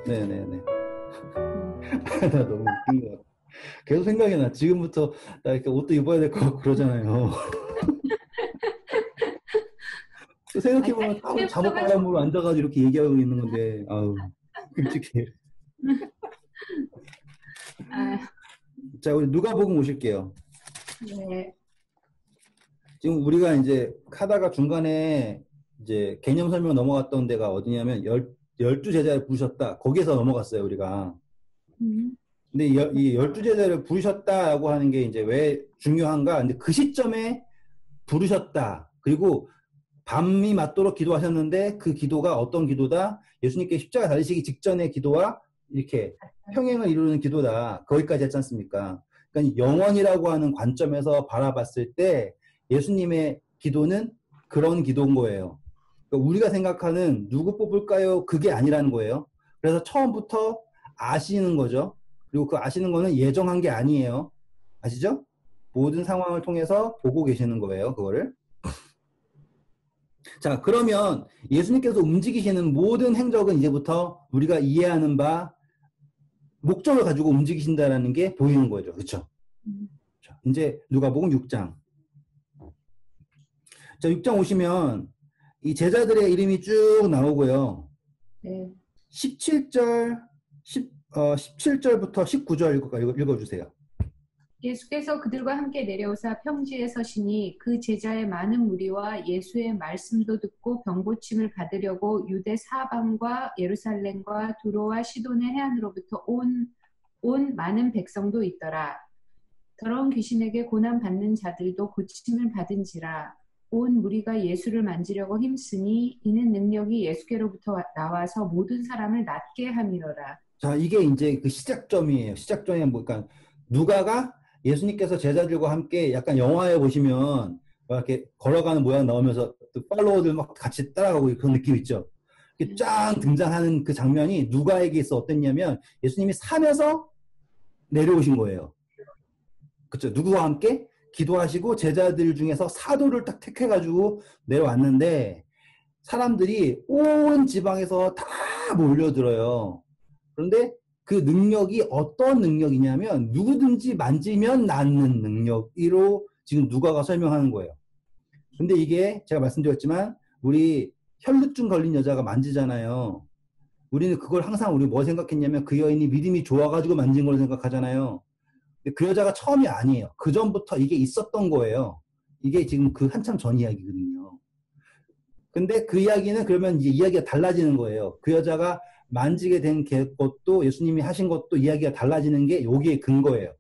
네네네. 나 너무 웃긴 것 같아. 계속 생각이 나. 지금부터 나 이렇게 옷도 입어야 될 것 같고 그러잖아요. 또 아니, 생각해보면 딱 그때부터 잠옷 바람으로 앉아가지고 이렇게 얘기하고 있는 건데, 아우, 끔찍해. 아, 자, 우리 누가복음 오실게요. 네. 지금 우리가 이제 하다가 중간에 이제 개념 설명 넘어갔던 데가 어디냐면 열두 제자를 부르셨다. 거기에서 넘어갔어요, 우리가. 음, 근데 이 열두 제자를 부르셨다라고 하는 게 이제 왜 중요한가? 근데 그 시점에 부르셨다. 그리고 밤이 맞도록 기도하셨는데 그 기도가 어떤 기도다? 예수님께 십자가 달리시기 직전의 기도와 이렇게 평행을 이루는 기도다. 거기까지 했지 않습니까? 그러니까 영원이라고 하는 관점에서 바라봤을 때 예수님의 기도는 그런 기도인 거예요. 그러니까 우리가 생각하는 누구 뽑을까요? 그게 아니라는 거예요. 그래서 처음부터 아시는 거죠. 그리고 그 아시는 거는 예정한 게 아니에요. 아시죠? 모든 상황을 통해서 보고 계시는 거예요. 그거를. 자, 그러면 예수님께서 움직이시는 모든 행적은 이제부터 우리가 이해하는 바 목적을 가지고 움직이신다라는 게 보이는 거죠. 그렇죠? 음, 자, 이제 누가복음 6장. 자, 6장 오시면 이 제자들의 이름이 쭉 나오고요. 네. 17절, 17절부터 19절 읽어주세요. 예수께서 그들과 함께 내려오사 평지에 서시니 그 제자의 많은 무리와 예수의 말씀도 듣고 병고침을 받으려고 유대 사방과 예루살렘과 두로와 시돈의 해안으로부터 온 많은 백성도 있더라. 더러운 귀신에게 고난 받는 자들도 고침을 받은지라. 온 무리가 예수를 만지려고 힘쓰니 이는 능력이 예수께로부터 나와서 모든 사람을 낫게 함이로라. 자, 이게 이제 그 시작점이에요. 시작점이 뭐, 그러니까 누가가 예수님께서 제자들과 함께 약간 영화에 보시면 막 이렇게 걸어가는 모양 나오면서 또 팔로워들 막 같이 따라가고 그런 느낌 있죠. 이렇게 쫙 등장하는 그 장면이 누가에게 있어 어땠냐면 예수님이 산에서 내려오신 거예요. 그렇죠. 누구와 함께 기도하시고 제자들 중에서 사도를 딱 택해가지고 내려왔는데 사람들이 온 지방에서 다 몰려들어요. 그런데 그 능력이 어떤 능력이냐면 누구든지 만지면 낫는 능력으로 지금 누가가 설명하는 거예요. 근데 이게 제가 말씀드렸지만 우리 혈루증 걸린 여자가 만지잖아요. 우리는 그걸 항상 우리 뭐 생각했냐면 그 여인이 믿음이 좋아가지고 만진 걸로 생각하잖아요. 근데 그 여자가 처음이 아니에요. 그 전부터 이게 있었던 거예요. 이게 지금 그 한참 전 이야기거든요. 근데 그 이야기는 그러면 이제 이야기가 달라지는 거예요. 그 여자가 만지게 된 것도 예수님이 하신 것도 이야기가 달라지는 게 여기에 근거예요.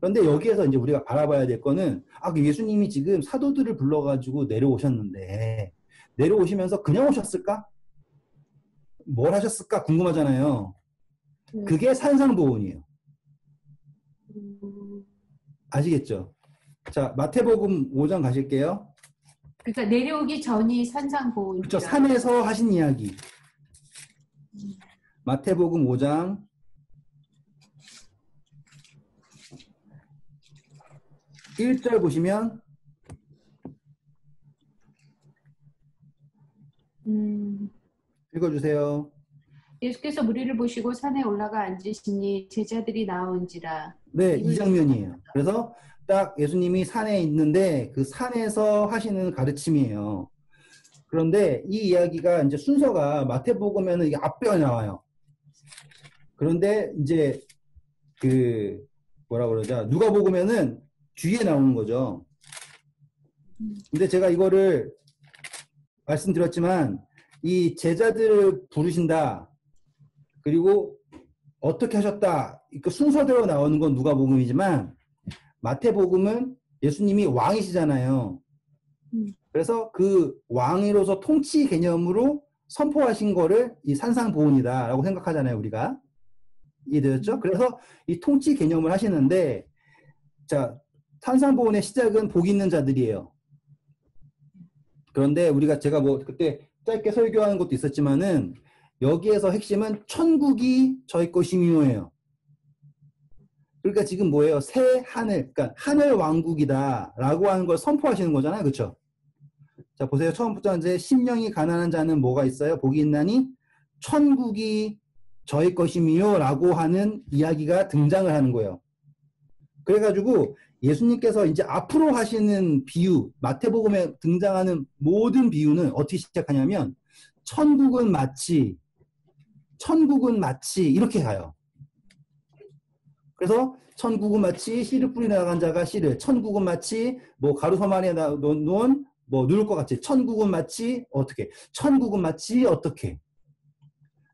그런데 여기에서 이제 우리가 바라봐야 될 거는 그 예수님이 지금 사도들을 불러가지고 내려오셨는데 내려오시면서 그냥 오셨을까? 뭘 하셨을까? 궁금하잖아요. 그게 산상보훈이에요. 아시겠죠? 자, 마태복음 5장 가실게요. 그러니까 내려오기 전이 그쵸, 산상보훈이라. 산에서 하신 이야기. 마태복음 5장 1절 보시면 음, 읽어주세요. 예수께서 무리를 보시고 산에 올라가 앉으시니 제자들이 나온지라. 네, 이 입을 장면이에요. 그래서 딱 예수님이 산에 있는데 그 산에서 하시는 가르침이에요. 그런데 이 이야기가 이제 순서가 마태복음에는 이게 앞배가 나와요. 그런데 이제 그 뭐라 그러자 누가복음에는 뒤에 나오는 거죠. 근데 제가 이거를 말씀드렸지만 이 제자들을 부르신다. 그리고 어떻게 하셨다. 그 순서대로 나오는 건 누가복음이지만 마태복음은 예수님이 왕이시잖아요. 그래서 그 왕으로서 통치 개념으로 선포하신 거를 이 산상보훈이다라고 생각하잖아요, 우리가. 이해되셨죠? 그래서 이 통치 개념을 하시는데, 자, 산상보훈의 시작은 복 있는 자들이에요. 그런데 우리가 제가 뭐 그때 짧게 설교하는 것도 있었지만은 여기에서 핵심은 천국이 저희 것이미요예요. 그러니까 지금 뭐예요? 새 하늘, 그러니까 하늘 왕국이다라고 하는 걸 선포하시는 거잖아요, 그렇죠? 자, 보세요. 처음부터 이제 심령이 가난한 자는 뭐가 있어요? 복이 있나니 천국이 저의 것임이요 라고 하는 이야기가 등장을 하는 거예요. 그래가지고 예수님께서 이제 앞으로 하시는 비유, 마태복음에 등장하는 모든 비유는 어떻게 시작하냐면 천국은 마치 이렇게 가요. 그래서 천국은 마치 씨를 뿌리 나간 자가 씨를, 천국은 마치 뭐 가루서만에 놓은 뭐 누를 것 같이, 천국은 마치 어떻게, 천국은 마치 어떻게.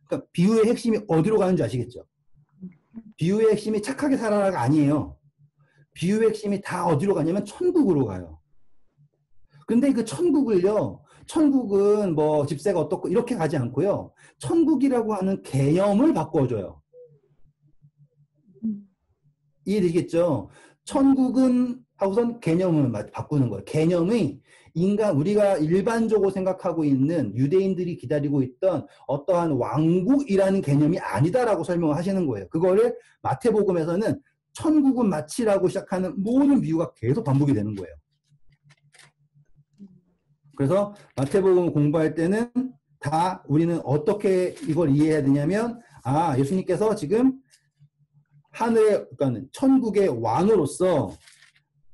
그러니까 비유의 핵심이 어디로 가는지 아시겠죠? 비유의 핵심이 착하게 살아라가 아니에요. 비유의 핵심이 다 어디로 가냐면 천국으로 가요. 근데 그 천국을요, 천국은 뭐 집세가 어떻고 이렇게 가지 않고요. 천국이라고 하는 개념을 바꿔줘요. 이해되시겠죠? 천국은 하고선 개념을 바꾸는 거예요. 개념이 우리가 일반적으로 생각하고 있는 유대인들이 기다리고 있던 어떠한 왕국이라는 개념이 아니다라고 설명을 하시는 거예요. 그거를 마태복음에서는 천국은 마치라고 시작하는 모든 비유가 계속 반복이 되는 거예요. 그래서 마태복음 공부할 때는 다 우리는 어떻게 이걸 이해해야 되냐면, 예수님께서 지금 하늘의, 그러니까 천국의 왕으로서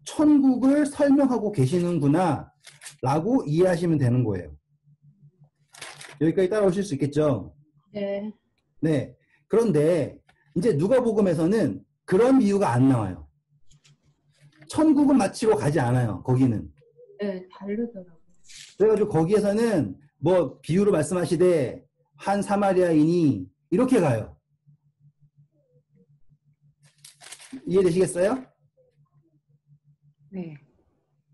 천국을 설명하고 계시는구나 라고 이해하시면 되는 거예요. 여기까지 따라오실 수 있겠죠? 네. 네. 그런데 이제 누가복음에서는 그런 비유가 안 나와요. 천국은 마치로 가지 않아요. 거기는. 네, 다르더라고요. 그래가지고 거기에서는 뭐 비유로 말씀하시되 한 사마리아인이 이렇게 가요. 이해되시겠어요? 네.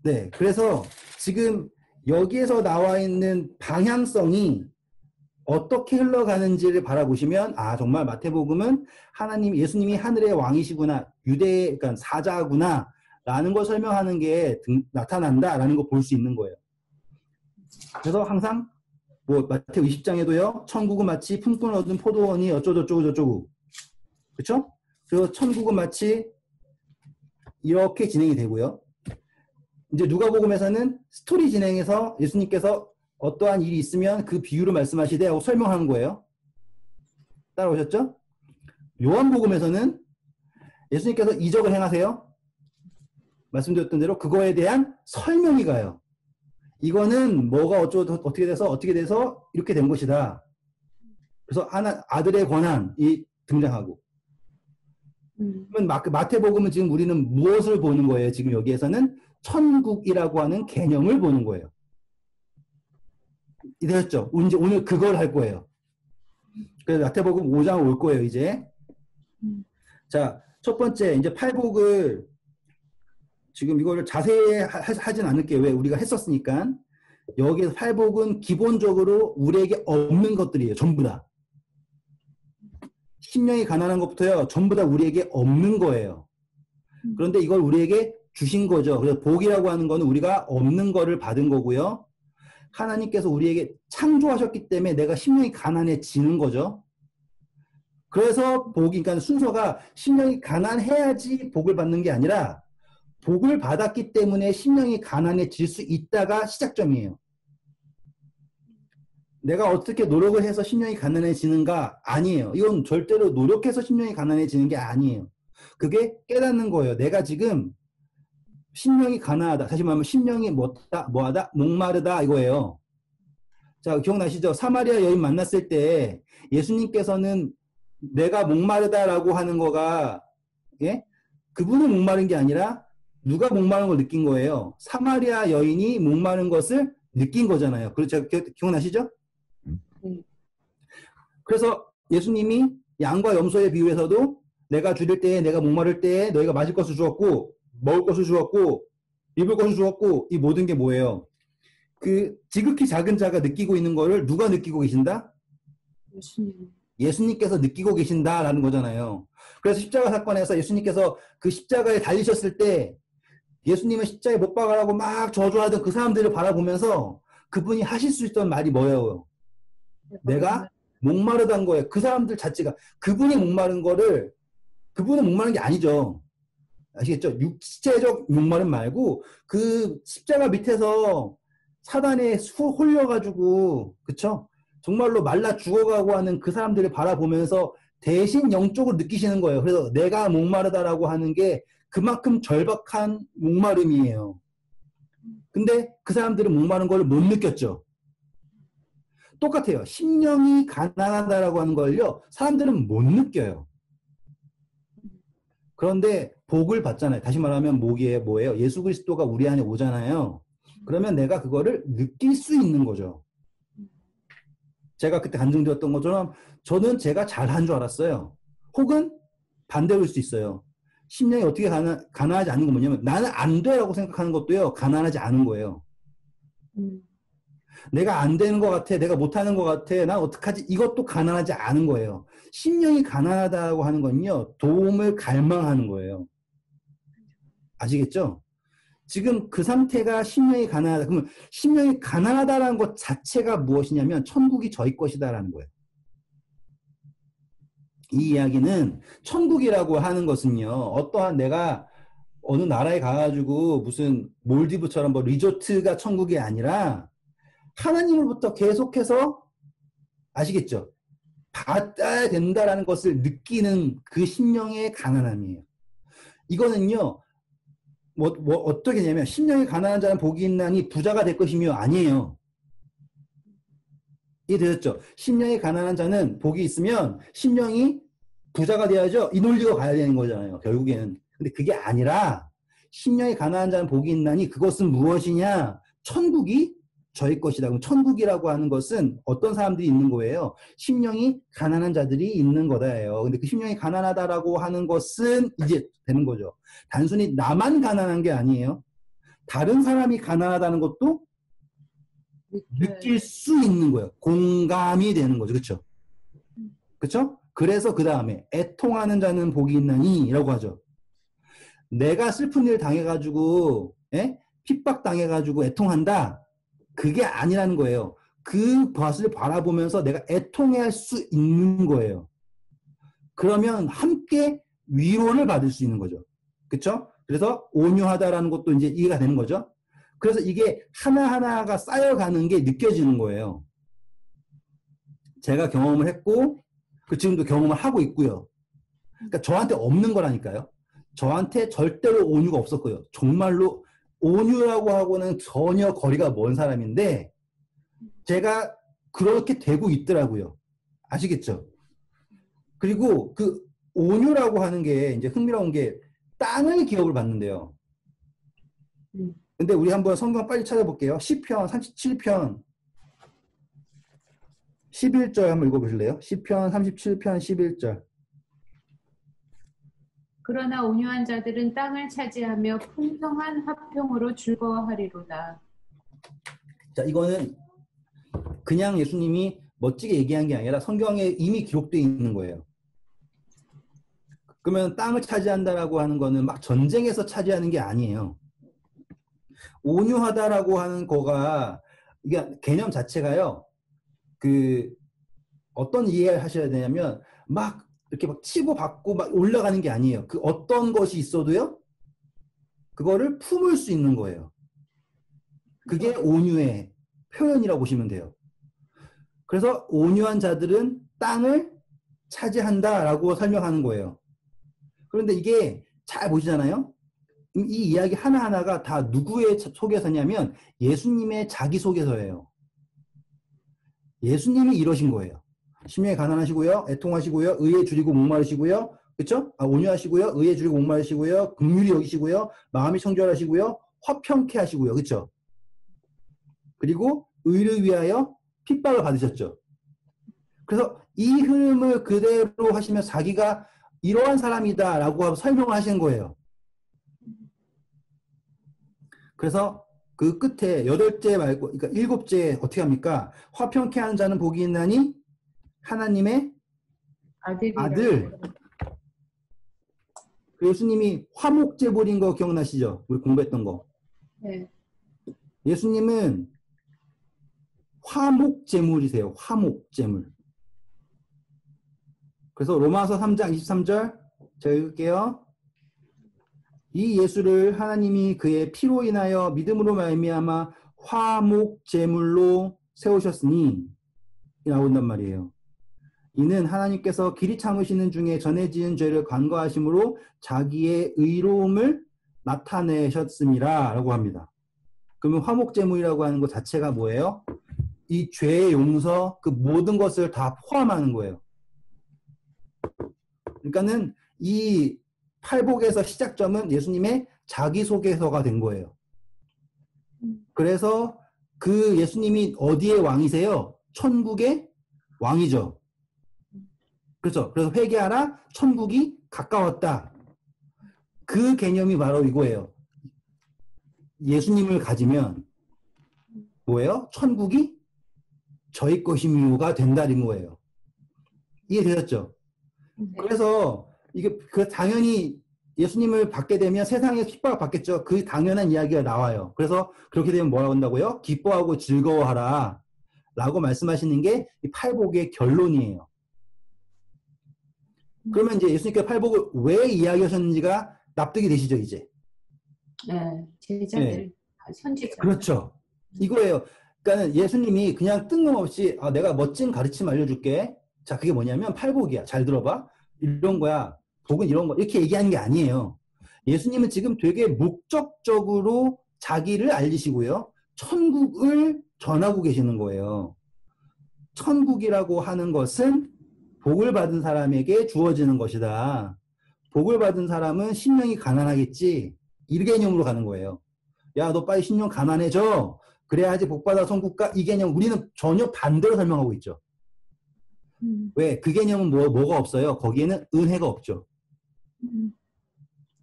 네. 그래서 지금 여기에서 나와 있는 방향성이 어떻게 흘러가는지를 바라보시면, 정말 마태복음은 예수님이 하늘의 왕이시구나, 그러니까 사자구나, 라는 걸 설명하는 게 나타난다, 라는 걸 볼 수 있는 거예요. 그래서 항상, 뭐, 마태복음 20장에도요, 천국은 마치 품꾼 얻은 포도원이 어쩌고저쩌고. 그쵸? 그래서 천국은 마치 이렇게 진행이 되고요. 이제 누가복음에서는 스토리 진행에서 예수님께서 어떠한 일이 있으면 그 비유를 말씀하시되 하고 설명하는 거예요. 따라오셨죠? 요한복음에서는 예수님께서 이적을 행하세요. 말씀드렸던 대로 그거에 대한 설명이 가요. 이거는 뭐가 어떻게 돼서 이렇게 된 것이다. 그래서 아들의 권한이 등장하고. 마태복음은 지금 우리는 무엇을 보는 거예요? 지금 여기에서는 천국이라고 하는 개념을 보는 거예요. 이해했죠? 이제 오늘 그걸 할 거예요. 그래서 마태복음 5장 올 거예요, 이제. 자, 첫 번째, 이제 팔복을 지금 이거를 자세히 하진 않을게요. 왜? 우리가 했었으니까. 여기에서 팔복은 기본적으로 우리에게 없는 것들이에요. 전부 다. 심령이 가난한 것부터요. 전부 다 우리에게 없는 거예요. 그런데 이걸 우리에게 주신 거죠. 그래서 복이라고 하는 거는 우리가 없는 거를 받은 거고요. 하나님께서 우리에게 창조하셨기 때문에 내가 심령이 가난해지는 거죠. 그래서 그러니까 순서가 심령이 가난해야지 복을 받는 게 아니라 복을 받았기 때문에 심령이 가난해질 수 있다가 시작점이에요. 내가 어떻게 노력을 해서 심령이 가난해지는가? 아니에요. 이건 절대로 노력해서 심령이 가난해지는 게 아니에요. 그게 깨닫는 거예요. 내가 지금 심령이 가난하다. 다시 말하면 심령이 뭐하다? 목마르다 이거예요. 자, 기억나시죠? 사마리아 여인 만났을 때 예수님께서는 내가 목마르다라고 하는 거가, 예? 그분이 목마른 게 아니라 누가 목마른 걸 느낀 거예요. 사마리아 여인이 목마른 것을 느낀 거잖아요. 그렇죠? 기억나시죠? 그래서 예수님이 양과 염소의 비유에서도 내가 줄일 때에, 내가 목마를 때에 너희가 마실 것을 주었고, 먹을 것을 주었고, 입을 것을 주었고, 이 모든 게 뭐예요? 그 지극히 작은 자가 느끼고 있는 거를 누가 느끼고 계신다? 예수님께서 느끼고 계신다라는 거잖아요. 그래서 십자가 사건에서 예수님께서 그 십자가에 달리셨을 때 예수님은 십자가에 못 박아라고 막 저주하던 그 사람들을 바라보면서 그분이 하실 수 있던 말이 뭐예요? 내가 목마르다는 거예요. 그 사람들 자체가. 그분이 목마른 거를, 그분은 목마른 게 아니죠. 아시겠죠? 육체적 목마름 말고 그 십자가 밑에서 사단에 홀려가지고, 그쵸? 정말로 말라 죽어가고 하는 그 사람들을 바라보면서 대신 영적으로 느끼시는 거예요. 그래서 내가 목마르다라고 하는 게 그만큼 절박한 목마름이에요. 근데 그 사람들은 목마른 걸 못 느꼈죠. 똑같아요. 심령이 가난하다라고 하는 걸요. 사람들은 못 느껴요. 그런데 복을 받잖아요. 다시 말하면 목이 뭐예요? 예수 그리스도가 우리 안에 오잖아요. 그러면 내가 그거를 느낄 수 있는 거죠. 제가 그때 간증되었던 것처럼 저는 제가 잘한 줄 알았어요. 혹은 반대일 수 있어요. 심령이 어떻게 가난하지 않은 건 뭐냐면 나는 안 돼라고 생각하는 것도요. 가난하지 않은 거예요. 내가 안 되는 것 같아. 내가 못하는 것 같아. 난 어떡하지? 이것도 가난하지 않은 거예요. 심령이 가난하다고 하는 건요. 도움을 갈망하는 거예요. 아시겠죠? 지금 그 상태가 심령이 가난하다. 그러면 심령이 가난하다라는 것 자체가 무엇이냐면 천국이 저희 것이다라는 거예요. 이 이야기는 천국이라고 하는 것은요. 어떠한 내가 어느 나라에 가가지고 무슨 몰디브처럼 뭐 리조트가 천국이 아니라 하나님으로부터 계속해서 아시겠죠? 받아야 된다라는 것을 느끼는 그 심령의 가난함이에요. 이거는요. 어떻게 되냐면 심령이 가난한 자는 복이 있나니 부자가 될 것이며 아니에요. 이해되셨죠? 심령이 가난한 자는 복이 있으면 심령이 부자가 돼야죠. 이 논리로 가야 되는 거잖아요. 결국에는. 근데 그게 아니라 심령이 가난한 자는 복이 있나니 그것은 무엇이냐? 천국이 저희 것이다. 그럼 천국이라고 하는 것은 어떤 사람들이 있는 거예요? 심령이 가난한 자들이 있는 거다예요. 근데 그 심령이 가난하다라고 하는 것은 이제 되는 거죠. 단순히 나만 가난한 게 아니에요. 다른 사람이 가난하다는 것도 느낄 수 있는 거예요. 공감이 되는 거죠. 그렇죠? 그렇죠? 그래서 그 다음에 애통하는 자는 복이 있나니 라고 하죠. 내가 슬픈 일 당해가지고 핍박 당해가지고 애통한다. 그게 아니라는 거예요. 그 것을 바라보면서 내가 애통해할 수 있는 거예요. 그러면 함께 위로를 받을 수 있는 거죠. 그렇죠? 그래서 온유하다라는 것도 이제 이해가 되는 거죠. 그래서 이게 하나하나가 쌓여가는 게 느껴지는 거예요. 제가 경험을 했고 지금도 경험을 하고 있고요. 그러니까 저한테 없는 거라니까요. 저한테 절대로 온유가 없었고요. 정말로 온유라고 하고는 전혀 거리가 먼 사람인데 제가 그렇게 되고 있더라고요. 아시겠죠? 그리고 그 온유라고 하는 게 이제 흥미로운 게 땅을 기업을 받는데요. 근데 우리 한번 성경 빨리 찾아볼게요. 시편 37편 11절 한번 읽어보실래요? 시편 37편 11절. 그러나 온유한 자들은 땅을 차지하며 풍성한 화평으로 즐거워하리로다. 자, 이거는 그냥 예수님이 멋지게 얘기한 게 아니라 성경에 이미 기록되어 있는 거예요. 그러면 땅을 차지한다라고 하는 거는 막 전쟁에서 차지하는 게 아니에요. 온유하다라고 하는 거가 이게 개념 자체가요. 어떤 이해를 하셔야 되냐면 막 이렇게 막 치고 받고 막 올라가는 게 아니에요. 그 어떤 것이 있어도요. 그거를 품을 수 있는 거예요. 그게 온유의 표현이라고 보시면 돼요. 그래서 온유한 자들은 땅을 차지한다라고 설명하는 거예요. 그런데 이게 잘 보시잖아요. 이 이야기 하나하나가 다 누구의 속에서냐면 예수님의 자기속에서예요. 예수님이 이러신 거예요. 심령이 가난하시고요. 애통하시고요. 의에 줄이고 목마르시고요. 그렇죠? 온유하시고요. 의에 줄이고 목마르시고요. 긍휼히 여기시고요. 마음이 청결하시고요. 화평케 하시고요. 그렇죠? 그리고 의를 위하여 핍박을 받으셨죠. 그래서 이 흐름을 그대로 하시면 자기가 이러한 사람이다라고 설명을 하시는 거예요. 그래서 그 끝에 8째 말고 그러니까 7째 어떻게 합니까? 화평케 하는 자는 복이 있나니 하나님의 아들. 예수님이 화목제물인 거 기억나시죠? 우리 공부했던 거. 네. 예수님은 화목제물이세요. 화목제물. 그래서 로마서 3장 23절 제가 읽을게요. 이 예수를 하나님이 그의 피로 인하여 믿음으로 말미암아 화목제물로 세우셨으니 나온단 말이에요. 이는 하나님께서 길이 참으시는 중에 전에 지은 죄를 간과하심으로 자기의 의로움을 나타내셨음이라 라고 합니다. 그러면 화목제물이라고 하는 것 자체가 뭐예요? 이 죄의 용서, 그 모든 것을 다 포함하는 거예요. 그러니까는 이 팔복에서 시작점은 예수님의 자기소개서가 된 거예요. 그래서 그 예수님이 어디의 왕이세요? 천국의 왕이죠. 그렇죠. 그래서 회개하라, 천국이 가까웠다. 그 개념이 바로 이거예요. 예수님을 가지면 뭐예요? 천국이 저희 것임유가 된다는 거예요. 이해되셨죠? 네. 그래서 이게 그 당연히 예수님을 받게 되면 세상에 핍박을 받겠죠. 그 당연한 이야기가 나와요. 그래서 그렇게 되면 뭐라고 한다고요? 기뻐하고 즐거워하라 라고 말씀하시는 게 이 팔복의 결론이에요. 그러면 이제 예수님께서 팔복을 왜 이야기하셨는지가 납득이 되시죠, 이제? 네, 제자들, 네. 선지자. 그렇죠. 이거예요. 그러니까 예수님이 그냥 뜬금없이 내가 멋진 가르침 알려줄게. 자, 그게 뭐냐면 팔복이야. 잘 들어봐. 이런 거야. 복은 이런 거. 이렇게 얘기하는 게 아니에요. 예수님은 지금 되게 목적적으로 자기를 알리시고요. 천국을 전하고 계시는 거예요. 천국이라고 하는 것은 복을 받은 사람에게 주어지는 것이다. 복을 받은 사람은 심령이 가난하겠지. 이 개념으로 가는 거예요. 야, 너 빨리 심령 가난해져. 그래야지 복받아 천국가. 이 개념 우리는 전혀 반대로 설명하고 있죠. 왜? 그 개념은 뭐가 없어요? 거기에는 은혜가 없죠.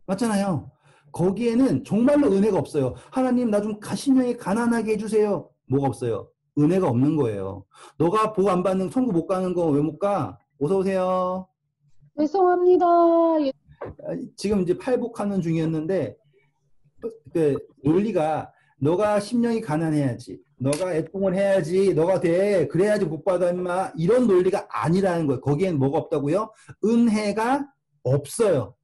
맞잖아요. 거기에는 정말로 은혜가 없어요. 하나님 나 좀 심령이 가난하게 해주세요. 뭐가 없어요? 은혜가 없는 거예요. 너가 복 안 받는 천국 못 가는 거 왜 못 가? 어서 오세요. 죄송합니다. 지금 이제 팔복하는 중이었는데 그 논리가 너가 심령이 가난해야지. 너가 애통을 해야지. 너가 돼. 그래야지 복 받아 임마. 이런 논리가 아니라는 거예요. 거기엔 뭐가 없다고요? 은혜가 없어요.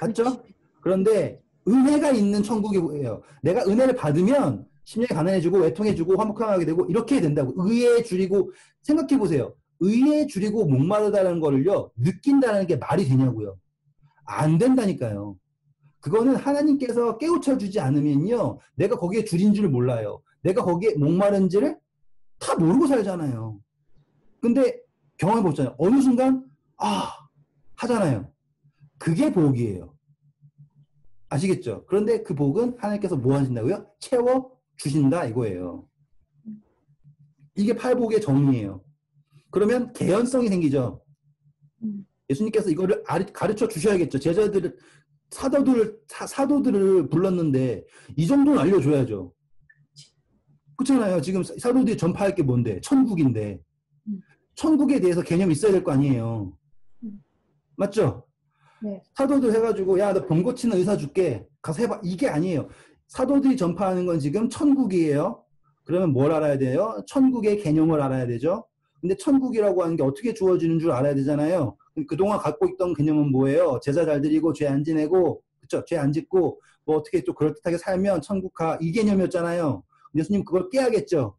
맞죠? 그런데 은혜가 있는 천국이 뭐예요? 내가 은혜를 받으면 심령이 가난해지고 애통해지고 화목하게 되고 이렇게 된다고. 의에 줄이고 생각해보세요. 의에 줄이고 목마르다는 거를요. 느낀다는 게 말이 되냐고요. 안 된다니까요. 그거는 하나님께서 깨우쳐주지 않으면요. 내가 거기에 줄인 줄 몰라요. 내가 거기에 목마른지를 다 모르고 살잖아요. 근데 경험해보잖아요. 어느 순간 하잖아요. 그게 복이에요. 아시겠죠? 그런데 그 복은 하나님께서 뭐 하신다고요? 채워주신다 이거예요. 이게 팔복의 정의예요. 그러면 개연성이 생기죠. 예수님께서 이거를 가르쳐 주셔야겠죠. 제자들을 사도들을 불렀는데 이 정도는 알려줘야죠. 그렇잖아요. 지금 사도들이 전파할 게 뭔데? 천국인데. 천국에 대해서 개념이 있어야 될 거 아니에요. 맞죠? 네. 사도들 해가지고 야, 너 병 고치는 의사 줄게. 가서 해봐. 이게 아니에요. 사도들이 전파하는 건 지금 천국이에요. 그러면 뭘 알아야 돼요? 천국의 개념을 알아야 되죠. 근데 천국이라고 하는 게 어떻게 주어지는 줄 알아야 되잖아요. 그동안 갖고 있던 개념은 뭐예요? 제자 잘 드리고 죄 안 지내고 그쵸? 죄 안 짓고 뭐 어떻게 좀 그럴듯하게 살면 천국가 이 개념이었잖아요. 예수님 그걸 깨야겠죠.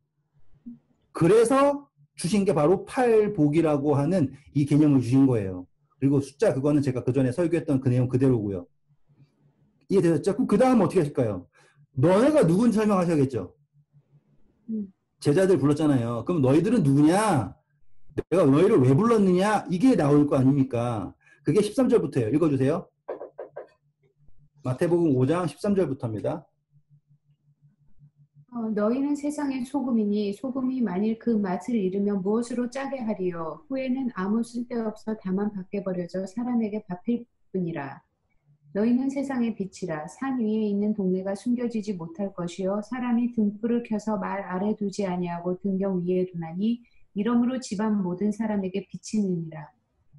그래서 주신 게 바로 팔복이라고 하는 이 개념을 주신 거예요. 그리고 숫자 그거는 제가 그 전에 설교했던 그 내용 그대로고요. 이해되셨죠? 그럼 그 다음 어떻게 하실까요? 너네가 누군지 설명하셔야겠죠. 제자들 불렀잖아요. 그럼 너희들은 누구냐? 내가 너희를 왜 불렀느냐? 이게 나올 거 아닙니까? 그게 13절부터예요. 읽어주세요. 마태복음 5장 13절부터입니다. 너희는 세상의 소금이니 소금이 만일 그 맛을 잃으면 무엇으로 짜게 하리요? 후에는 아무 쓸데없어 다만 밖에 버려져 사람에게 밟힐 뿐이라. 너희는 세상의 빛이라. 산 위에 있는 동네가 숨겨지지 못할 것이요 사람이 등불을 켜서 말 아래 두지 아니하고 등경 위에 두나니 이러므로 집안 모든 사람에게 비치느니라.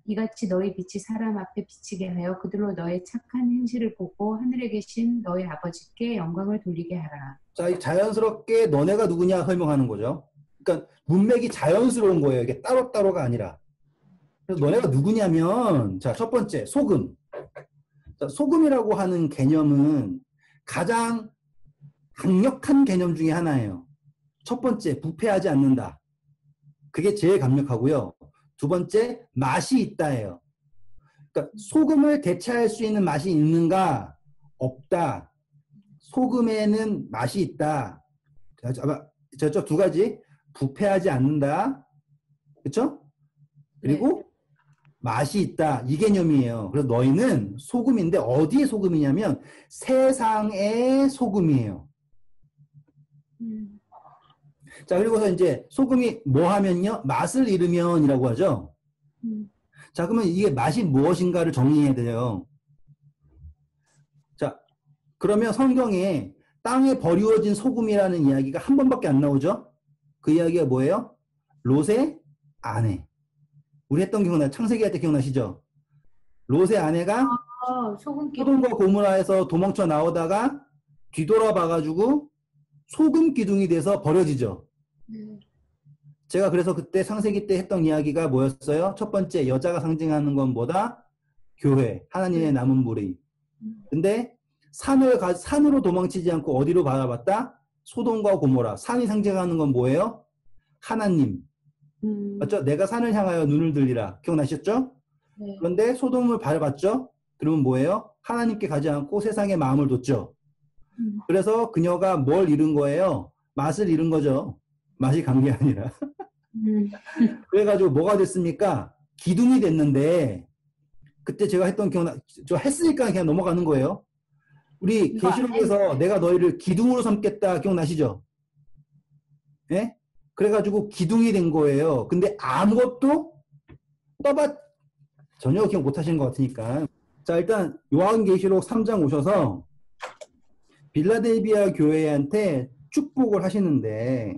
이같이 너희 빛이 사람 앞에 비치게 하여 그들로 너의 착한 행실을 보고 하늘에 계신 너희 아버지께 영광을 돌리게 하라. 자, 자연스럽게 너네가 누구냐 설명하는 거죠. 그러니까 문맥이 자연스러운 거예요. 이게 따로따로가 아니라. 그래서 너네가 누구냐면 자, 첫 번째 소금. 자, 소금이라고 하는 개념은 가장 강력한 개념 중에 하나예요. 첫 번째 부패하지 않는다. 그게 제일 강력하고요. 두 번째, 맛이 있다예요. 그러니까 소금을 대체할 수 있는 맛이 있는가? 없다. 소금에는 맛이 있다. 저쪽 두 가지. 부패하지 않는다. 그렇죠? 그리고 네. 맛이 있다. 이 개념이에요. 그래서 너희는 소금인데 어디에 소금이냐면 세상의 소금이에요. 자, 그리고서 이제 소금이 뭐 하면요? 맛을 잃으면이라고 하죠. 자, 그러면 이게 맛이 무엇인가를 정리해야 돼요. 자, 그러면 성경에 땅에 버리워진 소금이라는 이야기가 한 번밖에 안 나오죠? 그 이야기가 뭐예요? 롯의 아내. 우리 했던 기억나요? 창세기 할 때 기억나시죠? 롯의 아내가 소금 기둥. 소돔과 고모라에서 도망쳐 나오다가 뒤돌아봐가지고 소금 기둥이 돼서 버려지죠. 제가 그래서 그때 창세기 때 했던 이야기가 뭐였어요? 첫 번째, 여자가 상징하는 건 뭐다? 교회, 하나님의 남은 무리. 근데 산으로 도망치지 않고 어디로 바라봤다? 소돔과 고모라. 산이 상징하는 건 뭐예요? 하나님. 맞죠? 내가 산을 향하여 눈을 들리라. 기억나셨죠? 네. 그런데 소돔을 바라봤죠? 그러면 뭐예요? 하나님께 가지 않고 세상에 마음을 뒀죠. 그래서 그녀가 뭘 잃은 거예요? 맛을 잃은 거죠. 맛이 간 게 아니라. 그래가지고 뭐가 됐습니까? 기둥이 됐는데 그때 제가 했던 저 했으니까 그냥 넘어가는 거예요. 우리 계시록에서 내가 너희를 기둥으로 삼겠다 기억나시죠? 예? 그래가지고 기둥이 된 거예요. 근데 아무것도 전혀 기억 못 하시는 것 같으니까. 자, 일단 요한계시록 3장 오셔서 빌라델비아 교회한테 축복을 하시는데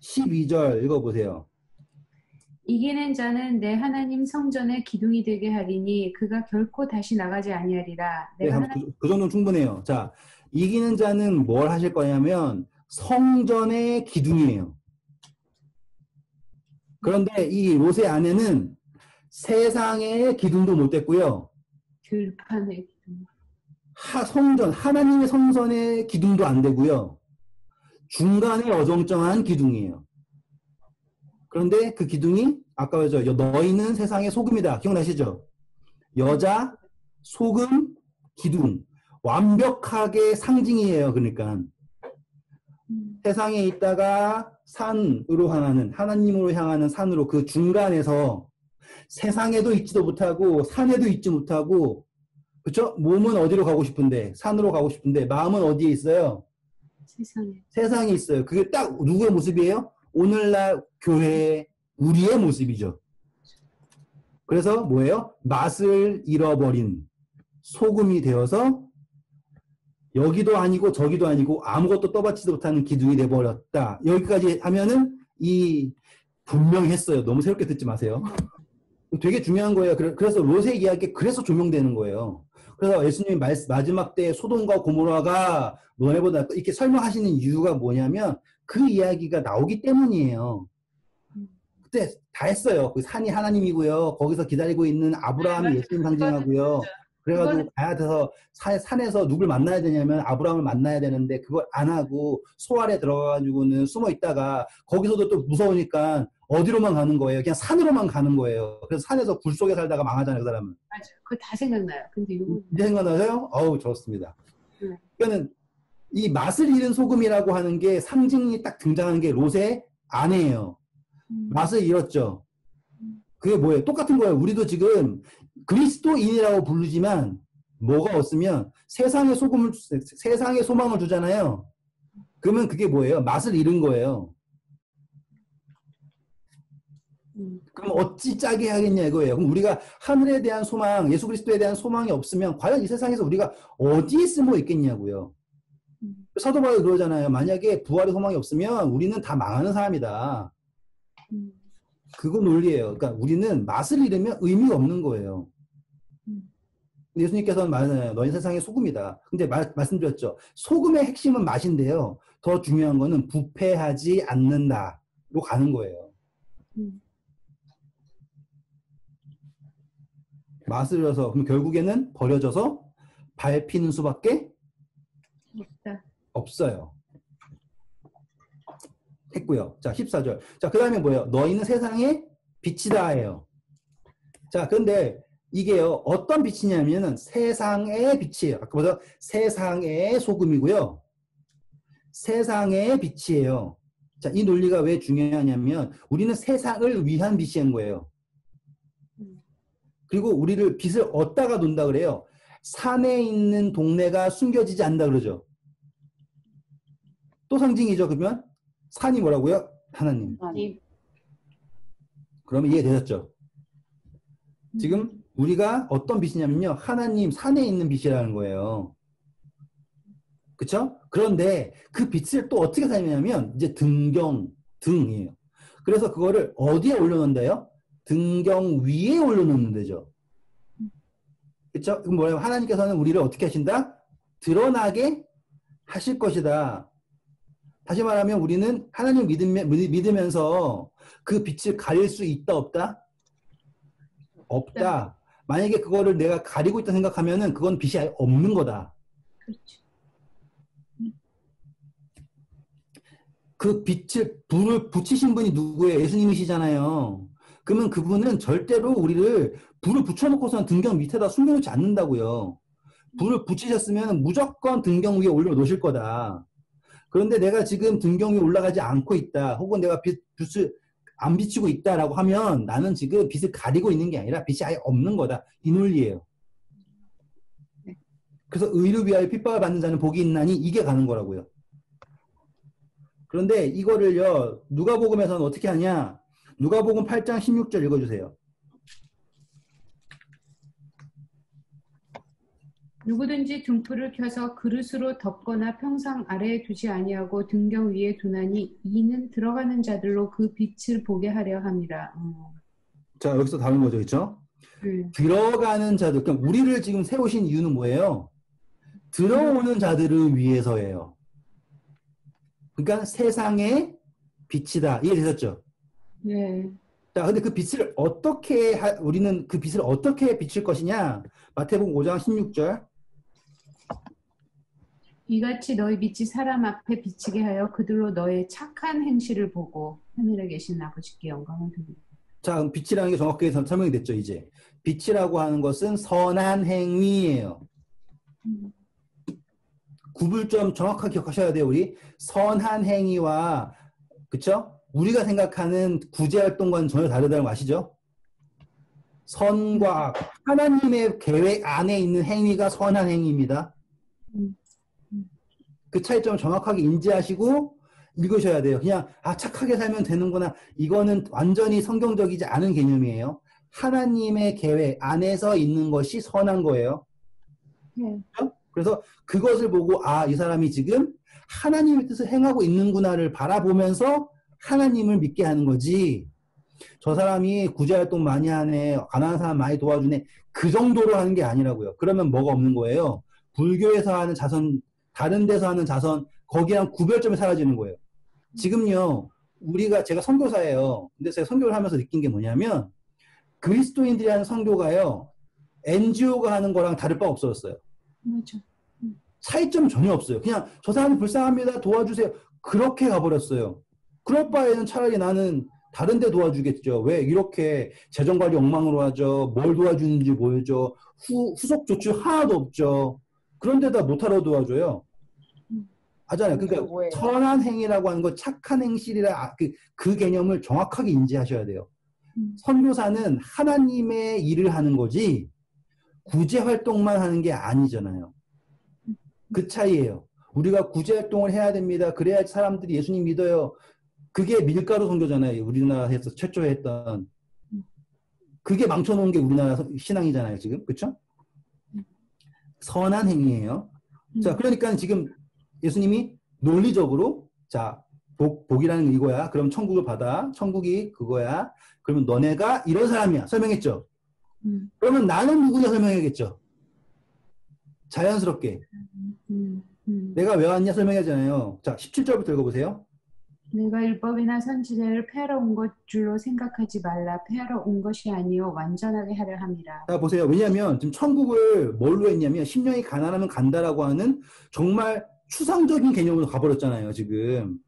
12절 읽어보세요. 이기는 자는 내 하나님 성전의 기둥이 되게 하리니 그가 결코 다시 나가지 아니하리라. 네, 내가 그 정도는 충분해요. 자, 이기는 자는 뭘 하실 거냐면 성전의 기둥이에요. 그런데 이 롯의 아내는 세상의 기둥도 못 됐고요. 들판의 기둥. 하나님의 성전의 기둥도 안 되고요. 중간에 어정쩡한 기둥이에요. 그런데 그 기둥이 아까 그죠? 너희는 세상의 소금이다. 기억나시죠? 여자, 소금, 기둥. 완벽하게 상징이에요. 그러니까 세상에 있다가 산으로 향하는 하나님으로 향하는 산으로 그 중간에서 세상에도 있지도 못하고 산에도 있지 못하고 그렇죠? 몸은 어디로 가고 싶은데 산으로 가고 싶은데 마음은 어디에 있어요? 세상에 있어요. 그게 딱 누구의 모습이에요? 오늘날 교회의 우리의 모습이죠. 그래서 뭐예요? 맛을 잃어버린 소금이 되어서 여기도 아니고 저기도 아니고 아무것도 떠받치도 못하는 기둥이 돼버렸다. 여기까지 하면은 분명히 했어요. 너무 새롭게 듣지 마세요. 되게 중요한 거예요. 그래서 롯의 이야기 그래서 조명되는 거예요. 그래서 예수님이 마지막 때 소돔과 고모라가 너네보다 이렇게 설명하시는 이유가 뭐냐면 그 이야기가 나오기 때문이에요. 그때 다 했어요. 그 산이 하나님이고요. 거기서 기다리고 있는 아브라함이 예수님 상징하고요. 그래가지고 가야 돼서 산에서 누굴 만나야 되냐면 아브라함을 만나야 되는데 그걸 안 하고 소알에 들어가가지고는 숨어 있다가 거기서도 또 무서우니까 어디로만 가는 거예요? 그냥 산으로만 가는 거예요. 그래서 산에서 굴 속에 살다가 망하잖아요, 그 사람은. 맞아요. 그거 다 생각나요. 근데 이거 이제 생각나세요? 어우, 좋습니다. 그러니까는 이 맛을 잃은 소금이라고 하는 게 상징이 딱 등장하는 게 롯의 아내예요. 맛을 잃었죠. 그게 뭐예요? 똑같은 거예요. 우리도 지금 그리스도인이라고 부르지만 뭐가 없으면 세상의 소망을 주잖아요. 그러면 그게 뭐예요? 맛을 잃은 거예요. 그럼 어찌 짜게 하겠냐 이거예요. 그럼 우리가 하늘에 대한 소망, 예수 그리스도에 대한 소망이 없으면 과연 이 세상에서 우리가 어디에 숨어 있겠냐고요. 사도 바울이 그러잖아요. 만약에 부활의 소망이 없으면 우리는 다 망하는 사람이다. 그거 논리예요. 그러니까 우리는 맛을 잃으면 의미가 없는 거예요. 예수님께서는 말하잖아요. 너희 세상의 소금이다. 근데 말씀드렸죠. 소금의 핵심은 맛인데요. 더 중요한 거는 부패하지 않는다로 가는 거예요. 맛을 잃어서 그럼 결국에는 버려져서 밟히는 수밖에 없어요. 했고요. 자, 14절. 자, 그 다음에 뭐예요? 너희는 세상의 빛이다예요. 자, 그런데 이게요, 어떤 빛이냐면은 세상의 빛이에요. 아까보다 세상의 소금이고요. 세상의 빛이에요. 자, 이 논리가 왜 중요하냐면 우리는 세상을 위한 빛인 거예요. 그리고 우리를 빛을 얻다가 논다 그래요. 산에 있는 동네가 숨겨지지 않는다 그러죠. 또 상징이죠. 그러면 산이 뭐라고요? 하나님. 그러면 이해되셨죠? 지금 우리가 어떤 빛이냐면요. 하나님 산에 있는 빛이라는 거예요. 그쵸? 그런데 그 빛을 또 어떻게 사용하냐면 이제 등이에요. 그래서 그거를 어디에 올려놓는다요? 등경 위에 올려놓는 데죠. 그쵸? 그럼 뭐예요? 하나님께서는 우리를 어떻게 하신다? 드러나게 하실 것이다. 다시 말하면 우리는 하나님을 믿으면서 그 빛을 가릴 수 있다, 없다? 없다. 만약에 그거를 내가 가리고 있다 생각하면은 그건 빛이 아예 없는 거다. 그렇죠. 그 빛을, 불을 붙이신 분이 누구예요? 예수님이시잖아요. 그러면 그분은 절대로 우리를 불을 붙여놓고서는 등경 밑에다 숨겨놓지 않는다고요. 불을 붙이셨으면 무조건 등경 위에 올려놓으실 거다. 그런데 내가 지금 등경 위에 올라가지 않고 있다. 혹은 내가 빛을 안 비치고 있다라고 하면 나는 지금 빛을 가리고 있는 게 아니라 빛이 아예 없는 거다. 이 논리예요. 그래서 의를 위하여 핍박을 받는 자는 복이 있나니 이게 가는 거라고요. 그런데 이거를요. 누가복음에서는 어떻게 하냐. 누가복음 8장 16절 읽어주세요. 누구든지 등불을 켜서 그릇으로 덮거나 평상 아래에 두지 아니하고 등경 위에 두나니 이는 들어가는 자들로 그 빛을 보게 하려 함이라. 자, 여기서 다른 거죠. 그렇죠? 들어가는 자들. 그러니까 우리를 지금 세우신 이유는 뭐예요? 들어오는 자들을 위해서예요. 그러니까 세상의 빛이다. 이해되셨죠? 네. 자, 근데 그 빛을 어떻게 우리는 그 빛을 어떻게 비칠 것이냐? 마태복음 5장 16절. 이같이 너희 빛이 사람 앞에 비치게 하여 그들로 너의 착한 행실을 보고 하늘에 계신 아버지께 영광을 드립니다. 자, 그럼 빛이라는 게 정확하게 설명이 됐죠, 이제. 빛이라고 하는 것은 선한 행위예요. 구분 좀 정확하게 기억하셔야 돼요, 우리. 선한 행위와, 그쵸? 우리가 생각하는 구제활동과는 전혀 다르다는 거 아시죠? 선과 하나님의 계획 안에 있는 행위가 선한 행위입니다. 그 차이점을 정확하게 인지하시고 읽으셔야 돼요. 그냥 착하게 살면 되는구나. 이거는 완전히 성경적이지 않은 개념이에요. 하나님의 계획 안에서 있는 것이 선한 거예요. 그래서 그것을 보고 이 사람이 지금 하나님의 뜻을 행하고 있는구나를 바라보면서 하나님을 믿게 하는 거지. 저 사람이 구제활동 많이 하네. 가난한 사람 많이 도와주네. 그 정도로 하는 게 아니라고요. 그러면 뭐가 없는 거예요. 불교에서 하는 자선, 다른 데서 하는 자선, 거기랑 구별점이 사라지는 거예요. 지금요, 제가 선교사예요. 근데 제가 선교를 하면서 느낀 게 뭐냐면, 그리스도인들이 하는 선교가요, NGO가 하는 거랑 다를 바 없어졌어요. 맞아. 차이점 전혀 없어요. 그냥 저 사람이 불쌍합니다. 도와주세요. 그렇게 가버렸어요. 그럴 바에는 차라리 나는 다른 데 도와주겠죠. 왜 이렇게 재정관리 엉망으로 하죠. 뭘 도와주는지 모르죠. 후속 조치 하나도 없죠. 그런데다 못하러 도와줘요. 하잖아요. 그러니까 선한 행위라고 하는 거 착한 행실이라 그 개념을 정확하게 인지하셔야 돼요. 선교사는 하나님의 일을 하는 거지 구제 활동만 하는 게 아니잖아요. 그 차이예요. 우리가 구제 활동을 해야 됩니다. 그래야 사람들이 예수님 믿어요. 그게 밀가루 선교잖아요. 우리나라에서 최초에 했던. 그게 망쳐놓은 게 우리나라 신앙이잖아요. 지금. 그렇죠? 선한 행위예요. 자, 그러니까 지금 예수님이 논리적으로 자, 복이라는 게 이거야. 그럼 천국을 받아. 천국이 그거야. 그러면 너네가 이런 사람이야. 설명했죠? 그러면 나는 누구냐 설명해야겠죠? 자연스럽게. 내가 왜 왔냐 설명하잖아요. 자, 17절부터 읽어보세요. 내가 율법이나 선지자를 폐하러 온 것 줄로 생각하지 말라. 폐하러 온 것이 아니요 완전하게 하려 함이라. 자, 보세요. 왜냐하면 지금 천국을 뭘로 했냐면 심령이 가난하면 간다라고 하는 정말 추상적인 개념으로 가버렸잖아요. 지금.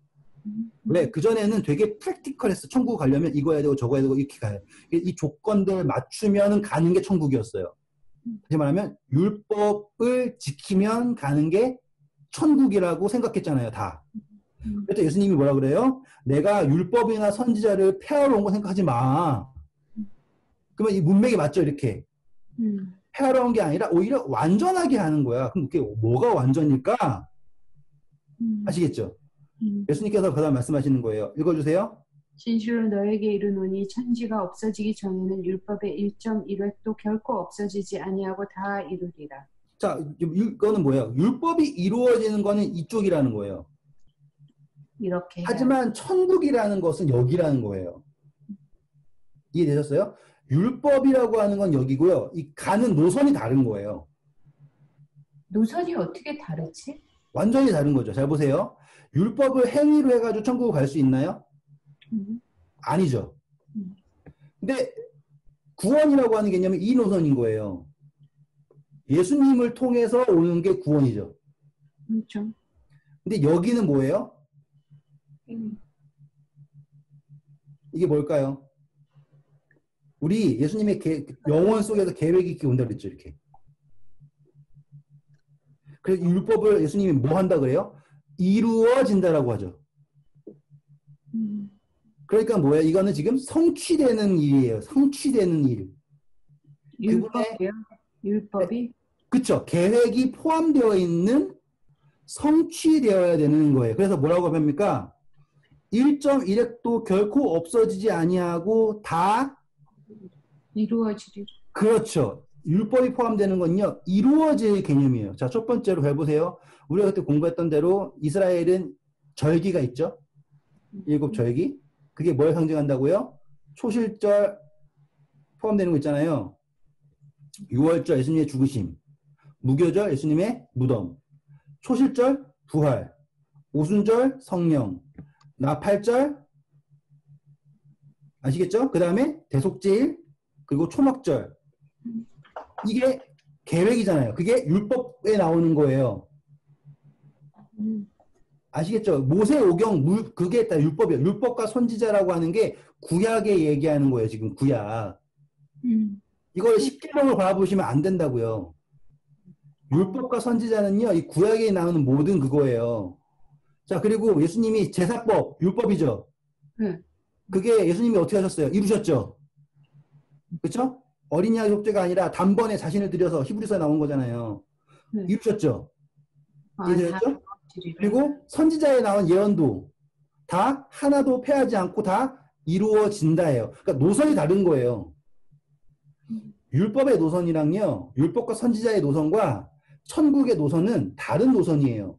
왜? 그전에는 되게 프랙티컬했어. 천국 가려면 이거 해야 되고 저거 해야 되고 이렇게 가요. 이 조건들 맞추면 가는 게 천국이었어요. 다시 말하면 율법을 지키면 가는 게 천국이라고 생각했잖아요. 다. 그래서 예수님이 뭐라 그래요? 내가 율법이나 선지자를 폐하러 온 거 생각하지 마. 그러면 이 문맥이 맞죠? 이렇게. 폐하러 온 게 아니라 오히려 완전하게 하는 거야. 그럼 그게 뭐가 완전일까? 아시겠죠? 예수님께서 그 다음 말씀하시는 거예요. 읽어주세요. 진실로 너에게 이르노니 천지가 없어지기 전에는 율법의 1.1획도 결코 없어지지 아니하고 다 이루리라. 자, 이거는 뭐예요? 율법이 이루어지는 거는 이쪽이라는 거예요. 이렇게 하지만 천국이라는 것은 여기라는 거예요. 이해되셨어요? 율법이라고 하는 건 여기고요. 이 가는 노선이 다른 거예요. 노선이 어떻게 다르지? 완전히 다른 거죠. 잘 보세요. 율법을 행위로 해가지고 천국을 갈 수 있나요? 아니죠. 근데 구원이라고 하는 개념이 이 노선인 거예요. 예수님을 통해서 오는 게 구원이죠. 그렇죠. 근데 여기는 뭐예요? 이게 뭘까요? 우리 예수님의 영혼 속에서 계획이 이렇게 온다 그랬죠. 이렇게. 그래서 율법을 예수님이 뭐 한다 그래요? 이루어진다라고 하죠. 그러니까 뭐예요? 이거는 지금 성취되는 일이에요. 성취되는 일. 율법이요? 율법이? 그쵸. 계획이 포함되어 있는 성취되어야 되는 거예요. 그래서 뭐라고 합니까? 1.1획도 결코 없어지지 아니하고 다 이루어지리. 그렇죠. 율법이 포함되는 건요. 이루어질 개념이에요. 자, 첫 번째로 해보세요. 우리가 그때 공부했던 대로 이스라엘은 절기가 있죠. 7절기. 그게 뭘 상징한다고요? 초실절 포함되는 거 있잖아요. 6월절 예수님의 죽으심. 무교절 예수님의 무덤. 초실절 부활. 오순절 성령. 나팔절 아시겠죠? 그 다음에 대속제일 그리고 초막절. 이게 계획이잖아요. 그게 율법에 나오는 거예요. 아시겠죠? 모세오경 그게 다 율법이에요. 율법과 선지자라고 하는 게 구약에 얘기하는 거예요. 지금 구약. 이걸 십계명을 바라보시면 안 된다고요. 율법과 선지자는요. 이 구약에 나오는 모든 그거예요. 자, 그리고 예수님이 제사법, 율법이죠. 그게 예수님이 어떻게 하셨어요? 이루셨죠? 그렇죠? 어린이 속죄가 아니라 단번에 자신을 들여서 히브리서에 나온 거잖아요. 이루셨죠? 이해되셨죠? 그리고 선지자에 나온 예언도 다 하나도 패하지 않고 다 이루어진다예요. 그러니까 노선이 다른 거예요. 율법의 노선이랑요. 율법과 선지자의 노선과 천국의 노선은 다른 노선이에요.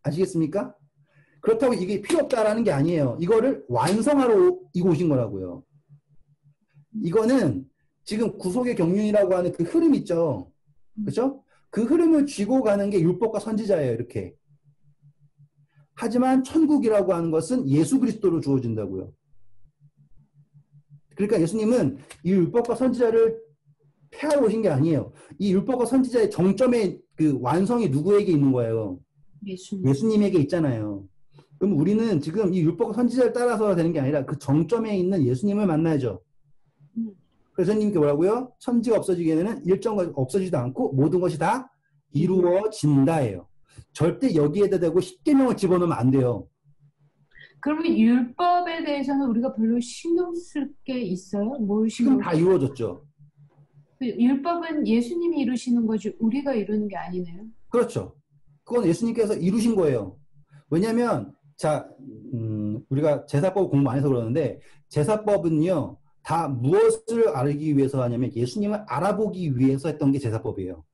아시겠습니까? 그렇다고 이게 필요 없다라는 게 아니에요. 이거를 완성하러 이거 오신 거라고요. 이거는 지금 구속의 경륜이라고 하는 그 흐름 있죠. 그렇죠? 그 흐름을 쥐고 가는 게 율법과 선지자예요. 이렇게. 하지만 천국이라고 하는 것은 예수 그리스도로 주어진다고요. 그러니까 예수님은 이 율법과 선지자를 폐하러 오신 게 아니에요. 이 율법과 선지자의 정점의 그 완성이 누구에게 있는 거예요? 예수님에게 있잖아요. 그럼 우리는 지금 이 율법과 선지자를 따라서 되는 게 아니라 그 정점에 있는 예수님을 만나야죠. 그래서 예수님께 뭐라고요? 천지가 없어지기에는 일정가 없어지지도 않고 모든 것이 다 이루어진다예요. 절대 여기에다 대고 십계명을 집어넣으면 안 돼요. 그러면 율법에 대해서는 우리가 별로 신경 쓸 게 있어요? 뭘 지금 다 이루어졌죠. 율법은 예수님이 이루시는 거지 우리가 이루는 게 아니네요. 그렇죠. 그건 예수님께서 이루신 거예요. 왜냐하면 자, 우리가 제사법 공부 안 해서 그러는데 제사법은요. 다 무엇을 알기 위해서 하냐면 예수님을 알아보기 위해서 했던 게 제사법이에요.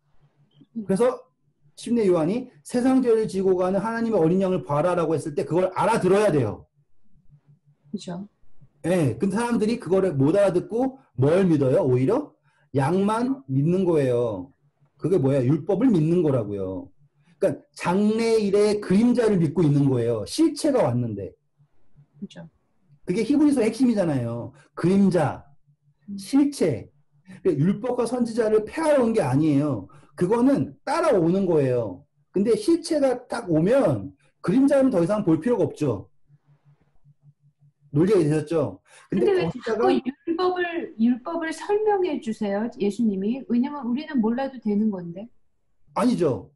그래서 침례 요한이 세상 죄를 지고 가는 하나님의 어린 양을 봐라라고 했을 때 그걸 알아들어야 돼요. 그렇죠. 네, 근데 사람들이 그거를 못 알아듣고 뭘 믿어요? 오히려 양만 믿는 거예요. 그게 뭐야? 율법을 믿는 거라고요. 그러니까 장래일의 그림자를 믿고 있는 거예요. 실체가 왔는데. 그렇죠. 그게 히브리서의 핵심이잖아요. 그림자, 실체. 율법과 선지자를 폐하러 온 게 아니에요. 그거는 따라오는 거예요. 근데 실체가 딱 오면 그림자는 더 이상 볼 필요가 없죠. 논리가 되셨죠? 근데 근데 왜 거기다가 자꾸 율법을 설명해 주세요, 예수님이? 왜냐면 우리는 몰라도 되는 건데. 아니죠.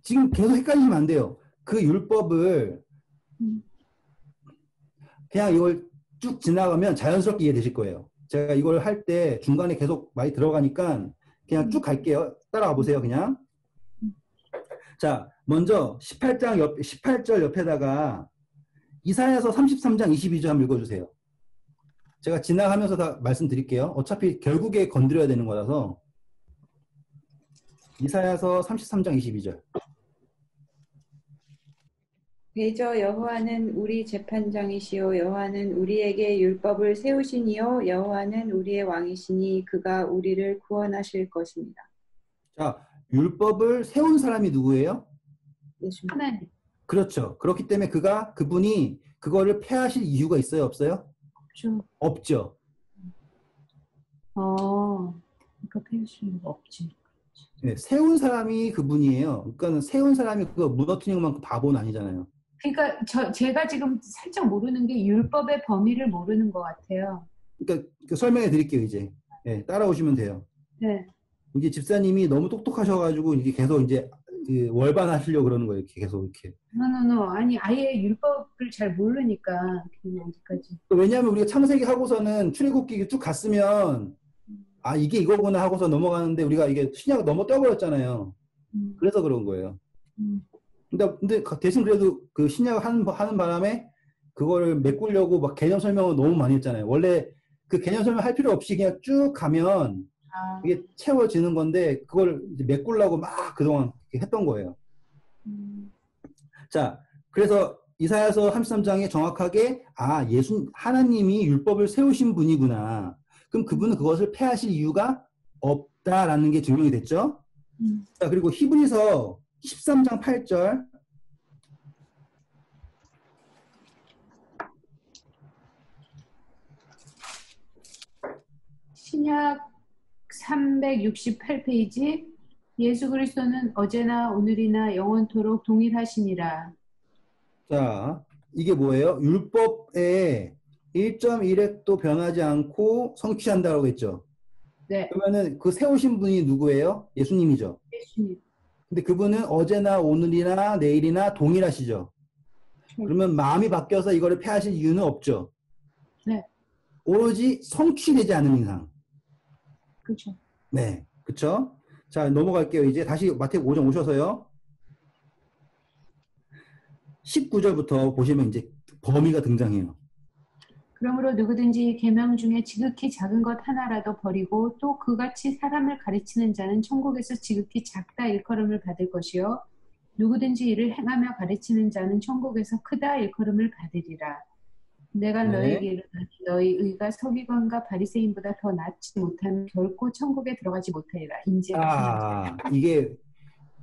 지금 계속 헷갈리시면 안 돼요. 그 율법을 음, 그냥 이걸 쭉 지나가면 자연스럽게 이해되실 거예요. 제가 이걸 할 때 중간에 계속 많이 들어가니까 그냥 쭉 음, 갈게요. 따라가 보세요, 그냥. 음. 자, 먼저 18절 옆에다가 이사야서 33장 22절 한번 읽어주세요. 제가 지나가면서 다 말씀드릴게요. 어차피 결국에 건드려야 되는 거라서. 이사야서 33장 22절. 대저 여호와는 우리 재판장이시요 여호와는 우리에게 율법을 세우시니요 여호와는 우리의 왕이시니 그가 우리를 구원하실 것입니다. 자, 율법을 세운 사람이 누구예요? 예수님. 하나님. 그렇죠. 그렇기 때문에 그분이 그거를 폐하실 이유가 있어요? 없어요? 없죠. 없죠. 그러니까 폐할 수는 없지. 네, 세운 사람이 그분이에요. 그러니까 세운 사람이 그거 무너뜨리는 것만큼 바보는 아니잖아요. 그러니까 제가 지금 살짝 모르는 게 율법의 범위를 모르는 것 같아요. 그러니까 설명해 드릴게요, 이제. 네, 따라오시면 돼요. 네. 이게 집사님이 너무 똑똑하셔가지고 이게 계속 이제 월반하시려고 그러는 거예요. 이렇게 계속 이렇게. No. 아니, 아예 율법을 잘 모르니까, 그냥 어디까지. 왜냐하면 우리가 창세기 하고서는 출애굽기 쭉 갔으면 아, 이게 이거구나 하고서 넘어가는데 우리가 이게 신약을 넘어 떠버렸잖아요. 그래서 그런 거예요. 근데 대신 그래도 그 신약을 하는 바람에 그거를 메꾸려고 막 개념 설명을 너무 많이 했잖아요. 원래 그 개념 설명 할 필요 없이 그냥 쭉 가면 이게 채워지는 건데 그걸 이제 메꾸려고 막 그동안 했던 거예요. 자, 그래서 이사야서 33장에 정확하게 하나님이 율법을 세우신 분이구나. 그럼 그분은 그것을 폐하실 이유가 없다라는 게 증명이 됐죠. 자, 그리고 히브리서 13장 8절. 신약 368페이지. 예수 그리스도는 어제나 오늘이나 영원토록 동일하시니라. 자, 이게 뭐예요? 율법에 1.1획도 변하지 않고 성취한다고 했죠. 네. 그러면은 그 세우신 분이 누구예요? 예수님이죠. 예수님. 근데 그분은 어제나 오늘이나 내일이나 동일하시죠. 그러면 마음이 바뀌어서 이거를 폐하실 이유는 없죠. 네. 오로지 성취되지 않은 이상. 그렇죠. 네, 그렇죠. 자, 넘어갈게요. 이제 다시 마태복음 5장 오셔서요. 19절부터 보시면 이제 범위가 등장해요. 그러므로 누구든지 계명 중에 지극히 작은 것 하나라도 버리고 또 그같이 사람을 가르치는 자는 천국에서 지극히 작다 일컬음을 받을 것이요 누구든지 이를 행하며 가르치는 자는 천국에서 크다 일컬음을 받으리라. 내가 네. 너희에게 이르노니 너희 의가 서기관과 바리새인보다 더 낫지 못하면 결코 천국에 들어가지 못하리라. 이게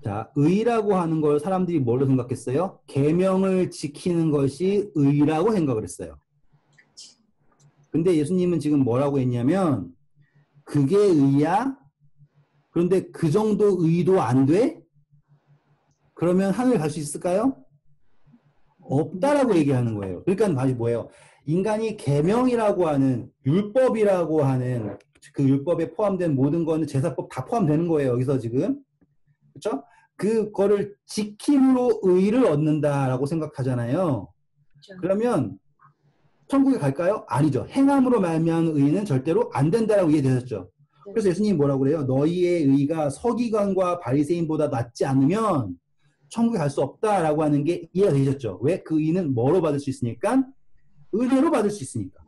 자, 의라고 하는 걸 사람들이 뭘로 생각했어요? 계명을 지키는 것이 의라고 생각을 했어요. 근데 예수님은 지금 뭐라고 했냐면 그게 의야? 그런데 그 정도 의도 안 돼? 그러면 하늘 갈 수 있을까요? 없다라고 얘기하는 거예요. 그러니까 다시 뭐예요? 인간이 계명이라고 하는 율법이라고 하는 그 율법에 포함된 모든 거는 제사법 다 포함되는 거예요. 여기서 지금. 그렇죠? 그거를 지킴으로 의를 얻는다라고 생각하잖아요. 그렇죠. 그러면 천국에 갈까요? 아니죠. 행함으로 말미암은 의는 절대로 안 된다라고 이해되셨죠. 그래서 예수님이 뭐라고 그래요? 너희의 의가 서기관과 바리새인보다 낫지 않으면 천국에 갈 수 없다라고 하는 게 이해가 되셨죠. 왜? 그 의는 뭐로 받을 수 있으니까? 은혜로 받을 수 있으니까.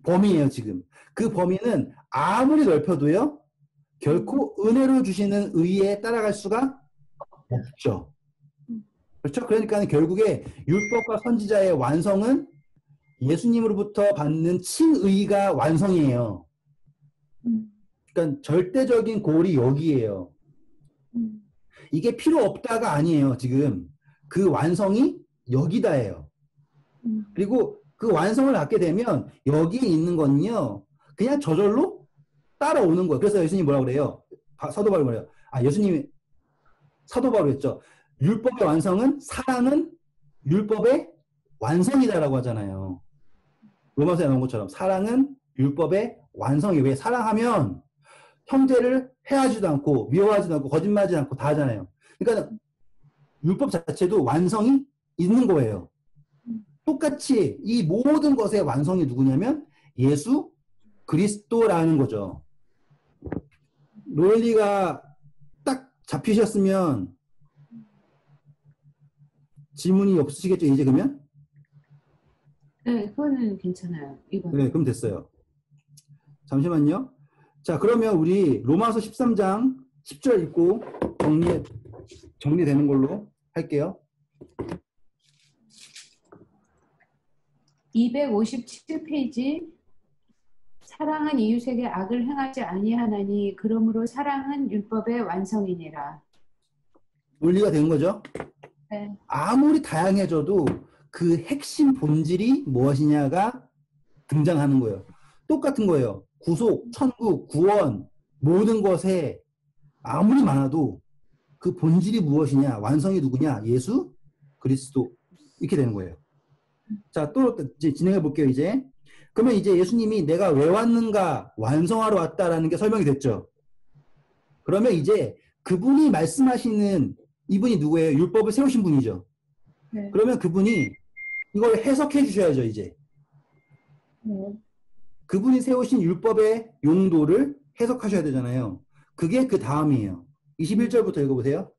범위예요, 지금. 그 범위는 아무리 넓혀도요, 결코 은혜로 주시는 의에 따라갈 수가 없죠. 그렇죠? 그러니까 결국에 율법과 선지자의 완성은 예수님으로부터 받는 칭의가 완성이에요. 그러니까 절대적인 골이 여기에요. 이게 필요 없다가 아니에요, 지금. 그 완성이 여기다예요. 그리고 그 완성을 갖게 되면 여기에 있는 거는요, 그냥 저절로 따라오는 거예요. 그래서 예수님이 뭐라고 그래요? 사도 바울이 뭐래요? 예수님이 사도 바울이 했죠. 율법의 완성은 사랑은 율법의 완성이다라고 하잖아요. 로마서에 나온 것처럼 사랑은 율법의 완성이. 왜? 사랑하면 형제를 해하지도 않고 미워하지도 않고 거짓말하지 않고 다 하잖아요. 그러니까 율법 자체도 완성이 있는 거예요. 똑같이 이 모든 것의 완성이 누구냐면 예수 그리스도라는 거죠. 논리가 딱 잡히셨으면 질문이 없으시겠죠, 이제 그러면? 네, 그거는 괜찮아요. 이거. 네, 그럼 됐어요. 잠시만요. 자, 그러면 우리 로마서 13장 10절 읽고 정리되는 걸로 할게요. 257페이지. 사랑은 이웃에게 악을 행하지 아니하나니 그러므로 사랑은 율법의 완성이니라. 논리가 되는 거죠? 네. 아무리 다양해져도 그 핵심 본질이 무엇이냐가 등장하는 거예요. 똑같은 거예요. 구속, 천국, 구원, 모든 것에 아무리 많아도 그 본질이 무엇이냐, 완성이 누구냐, 예수, 그리스도. 이렇게 되는 거예요. 자, 또 이제 진행해 볼게요, 이제. 그러면 이제 예수님이 내가 왜 왔는가 완성하러 왔다라는 게 설명이 됐죠. 그러면 이제 그분이 말씀하시는 이분이 누구예요? 율법을 세우신 분이죠. 네. 그러면 그분이 이걸 해석해 주셔야죠, 이제. 네. 그분이 세우신 율법의 용도를 해석하셔야 되잖아요. 그게 그 다음이에요. 21절부터 읽어보세요.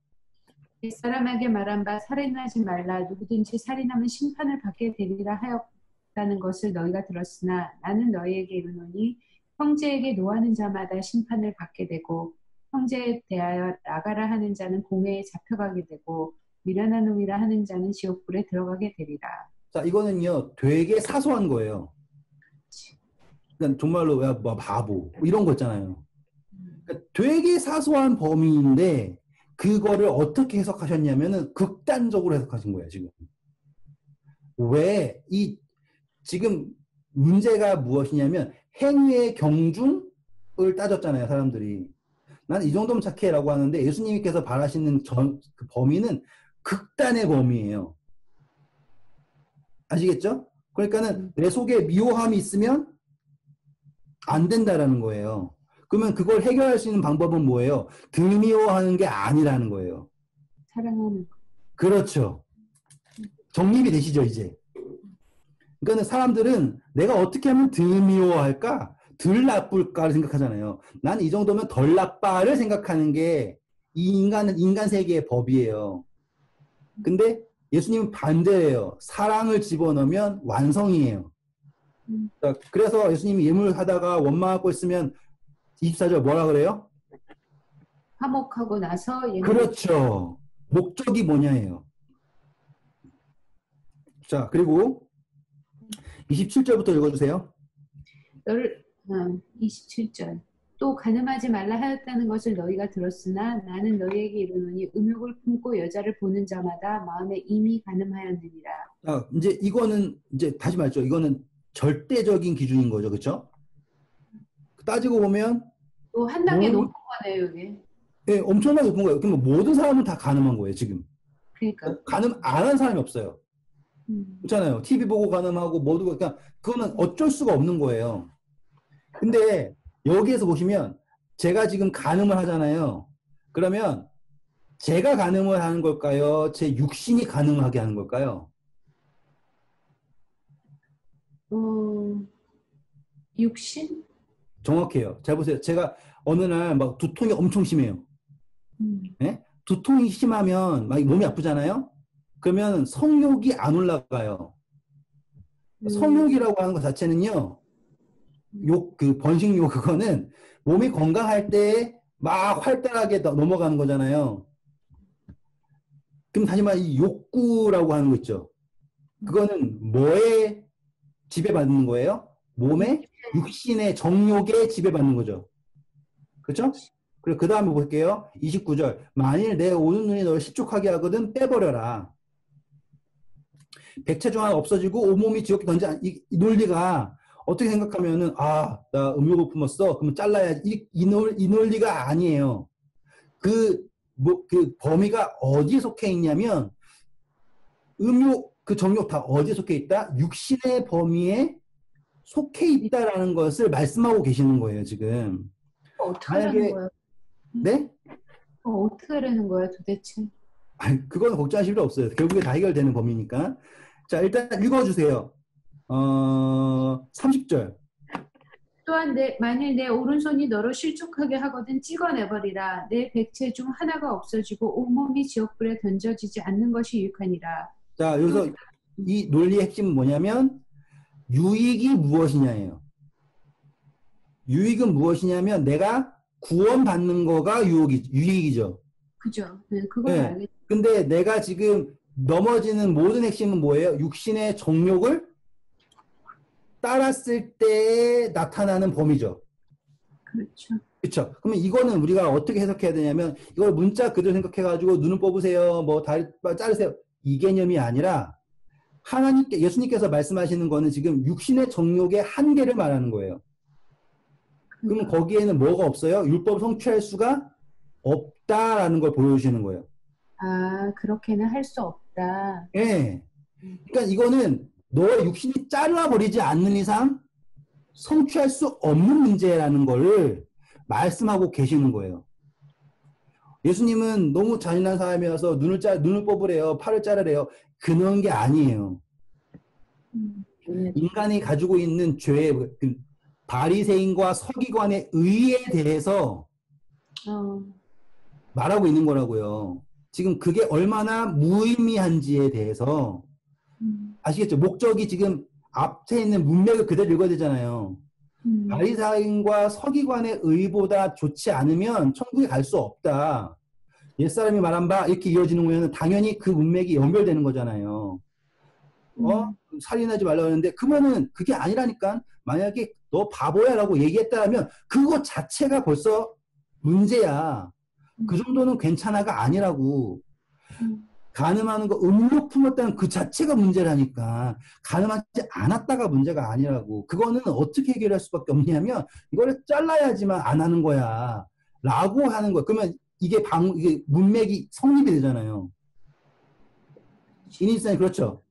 옛사람에게 말한 바 살인하지 말라. 누구든지 살인하면 심판을 받게 되리라 하였다는 것을 너희가 들었으나 나는 너희에게 이르노니 형제에게 노하는 자마다 심판을 받게 되고 형제에 대하여 나가라 하는 자는 공회에 잡혀가게 되고 미련한 놈이라 하는 자는 지옥불에 들어가게 되리라. 자, 이거는요, 되게 사소한 거예요. 그러니까 정말로, 야, 뭐, 바보. 뭐 이런 거 있잖아요. 그러니까 되게 사소한 범위인데, 그거를 어떻게 해석하셨냐면은 극단적으로 해석하신 거예요, 지금. 왜, 지금 문제가 무엇이냐면, 행위의 경중을 따졌잖아요, 사람들이. 난 이 정도면 착해라고 하는데, 예수님께서 바라시는 그 범위는 극단의 범위예요. 아시겠죠? 그러니까는 내 속에 미워함이 있으면 안 된다라는 거예요. 그러면 그걸 해결할 수 있는 방법은 뭐예요? 덜 미워하는 게 아니라는 거예요. 사랑하는 것. 그렇죠. 정립이 되시죠, 이제. 그러니까 사람들은 내가 어떻게 하면 덜 미워할까? 덜 나쁠까를 생각하잖아요. 난 이 정도면 덜 나빠를 생각하는 게 이 인간 세계의 법이에요. 근데 예수님은 반대예요. 사랑을 집어넣으면 완성이에요. 자, 그래서 예수님이 예물하다가 원망하고 있으면 24절 뭐라 그래요? 화목하고 나서 그렇죠. 목적이 뭐냐예요. 자, 그리고 27절부터 읽어주세요. 27절. 또 간음하지 말라 하였다는 것을 너희가 들었으나 나는 너희에게 이르노니 음욕을 품고 여자를 보는 자마다 마음에 이미 간음하였느니라. 자, 이제 이거는 이제 다시 말죠. 이거는 절대적인 기준인 거죠, 그렇죠? 따지고 보면 또 한 단계 높은 거네요, 이게. 네, 엄청나게 높은 거예요. 그럼 모든 사람은 다 간음한 거예요, 지금. 그러니까. 간음 안 한 사람이 없어요. 그렇잖아요. TV 보고 간음하고 모두 그러니까 그거는 어쩔 수가 없는 거예요. 근데 여기에서 보시면 제가 지금 간음을 하잖아요. 그러면 제가 간음을 하는 걸까요? 제 육신이 간음하게 하는 걸까요? 육신? 정확해요. 잘 보세요. 제가 어느 날 막 두통이 엄청 심해요. 네? 두통이 심하면 막 몸이 아프잖아요. 그러면 성욕이 안 올라가요. 성욕이라고 하는 것 자체는요. 번식욕 그거는 몸이 건강할 때 막 활달하게 넘어가는 거잖아요. 그럼 다시 말해 이 욕구라고 하는 거 있죠. 그거는 뭐에 지배받는 거예요? 몸의 육신의 정욕에 지배받는 거죠. 그렇죠? 그리고 그 다음에 볼게요. 29절. 만일 내 오는 눈이 너를 실족하게 하거든 빼버려라. 백체 중 하나 없어지고 온몸이 지옥에 이 논리가 어떻게 생각하면은 나 음욕을 품었어. 그러면 잘라야지. 이 논리가 아니에요. 그 뭐 그 범위가 어디에 속해 있냐면 음욕 그 정욕 다 어디에 속해 있다? 육신의 범위에 속해 있다라는 것을 말씀하고 계시는 거예요, 지금. 어떻게 하는 거야? 네? 어떻게 하려는 거야, 도대체? 아니, 그건 걱정하실 필요 없어요. 결국에 다 해결되는 범위니까. 자, 일단 읽어주세요. 30절. 또한 만일 내 오른손이 너를 실족하게 하거든 찍어내버리라. 내 백체 중 하나가 없어지고 온몸이 지옥불에 던져지지 않는 것이 유익하니라. 자, 여기서 이 논리의 핵심은 뭐냐면 유익이 무엇이냐예요. 유익은 무엇이냐면 내가 구원받는 거가 유익이죠. 그죠? 네, 그걸 네. 알겠죠. 근데 내가 지금 넘어지는 모든 핵심은 뭐예요? 육신의 정욕을 따랐을 때 나타나는 범위죠. 그렇죠. 그렇죠. 그러면 이거는 우리가 어떻게 해석해야 되냐면 이걸 문자 그대로 생각해가지고 눈을 뽑으세요, 뭐 다리 자르세요 이 개념이 아니라 하나님께 예수님께서 말씀하시는 거는 지금 육신의 정욕의 한계를 말하는 거예요. 그러면 거기에는 뭐가 없어요? 율법 성취할 수가 없다라는 걸 보여주시는 거예요. 아, 그렇게는 할 수 없다. 예. 그러니까 이거는 너의 육신이 잘라버리지 않는 이상 성취할 수 없는 문제라는 거를 말씀하고 계시는 거예요. 예수님은 너무 잔인한 사람이어서 눈을 뽑으래요. 팔을 자르래요. 그런 게 아니에요. 인간이 가지고 있는 죄, 바리새인과 서기관의 의에 대해서 말하고 있는 거라고요. 지금 그게 얼마나 무의미한지에 대해서 아시겠죠? 목적이 지금 앞에 있는 문맥을 그대로 읽어야 되잖아요. 바리새인과 서기관의 의보다 좋지 않으면 천국에 갈 수 없다. 옛사람이 말한 바 이렇게 이어지는 거면 당연히 그 문맥이 연결되는 거잖아요. 살인하지 말라고 했는데 그러면은 그게 아니라니까. 만약에 너 바보야 라고 얘기했다면 그거 자체가 벌써 문제야. 그 정도는 괜찮아가 아니라고. 간음하는 거 음욕 품었다는 그 자체가 문제라니까. 간음하지 않았다가 문제가 아니라고. 그거는 어떻게 해결할 수밖에 없냐면 이거를 잘라야지만 안 하는 거야 라고 하는 거야. 그러면 이게 문맥이 성립이 되잖아요. 인인사이 그렇죠.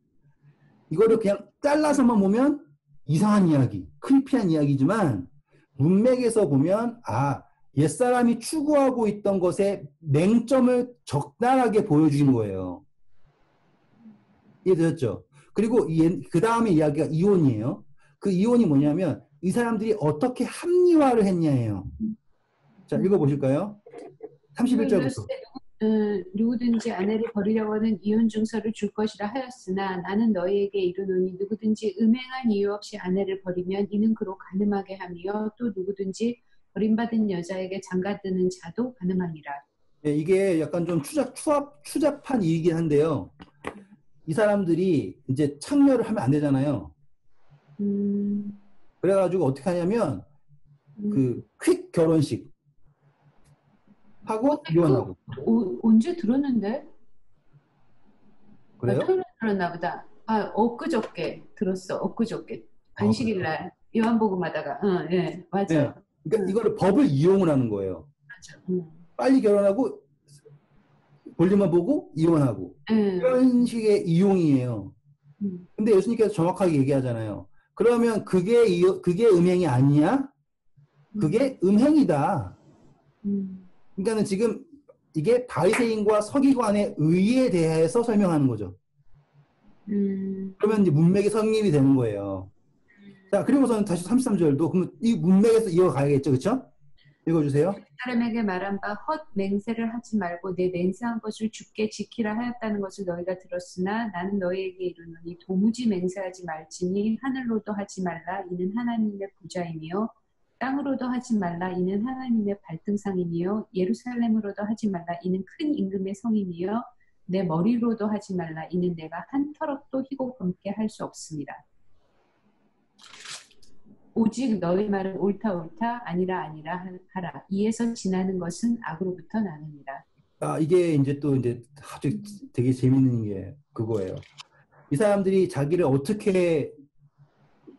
이거를 그냥 잘라서만 보면 이상한 이야기, 크리피한 이야기지만 문맥에서 보면 옛사람이 추구하고 있던 것의 맹점을 적나라하게 보여주는 거예요. 이해되셨죠? 그리고 그 다음에 이야기가 이혼이에요. 그 이혼이 뭐냐면 이 사람들이 어떻게 합리화를 했냐예요. 자, 읽어보실까요? 31절부터. 누구든지 아내를 버리려고 하는 이혼 증서를 줄 것이라 하였으나 나는 너희에게 이르노니 누구든지 음행한 이유 없이 아내를 버리면 이는 그로 간음하게 하며 또 누구든지 버림받은 여자에게 장가드는 자도 간음하니라. 네, 이게 약간 좀 추잡한 일이긴 한데요. 이 사람들이 이제 창녀를 하면 안 되잖아요. 그래가지고 어떻게 하냐면 그 퀵 결혼식 하고 이혼하고. 언제 들었는데? 그래요? 토요일에 들었나 보다. 엊그저께 들었어. 엊그저께. 안식일 날 요한복음 하다가. 예, 맞아요. 네. 그러니까 이거를 법을 이용을 하는 거예요. 맞아. 빨리 결혼하고 볼일만 보고 이혼하고. 이런 식의 이용이에요. 근데 예수님께서 정확하게 얘기하잖아요. 그러면 그게 음행이 아니야? 그게 음행이다. 그러니까는 지금 이게 바리새인과 서기관의 의에 대해서 설명하는 거죠. 그러면 이제 문맥이 성립이 되는 거예요. 자, 그리고서는 다시 33절도 그러면 이 문맥에서 이어가야겠죠, 그렇죠? 읽어주세요. 사람에게 말한 바 헛 맹세를 하지 말고 내 맹세한 것을 주께 지키라 하였다는 것을 너희가 들었으나 나는 너희에게 이르노니 도무지 맹세하지 말지니 하늘로도 하지 말라 이는 하나님의 부자이며 땅으로도 하지 말라 이는 하나님의 발등상이니요 예루살렘으로도 하지 말라 이는 큰 임금의 성이니요 내 머리로도 하지 말라 이는 내가 한 터럭도 희고 검게 할 수 없습니다. 오직 너희 말은 옳다 아니라 하라. 이에서 지나는 것은 악으로부터 나느니라. 이게 이제 또 이제 아주 되게 재밌는 게 그거예요. 이 사람들이 자기를 어떻게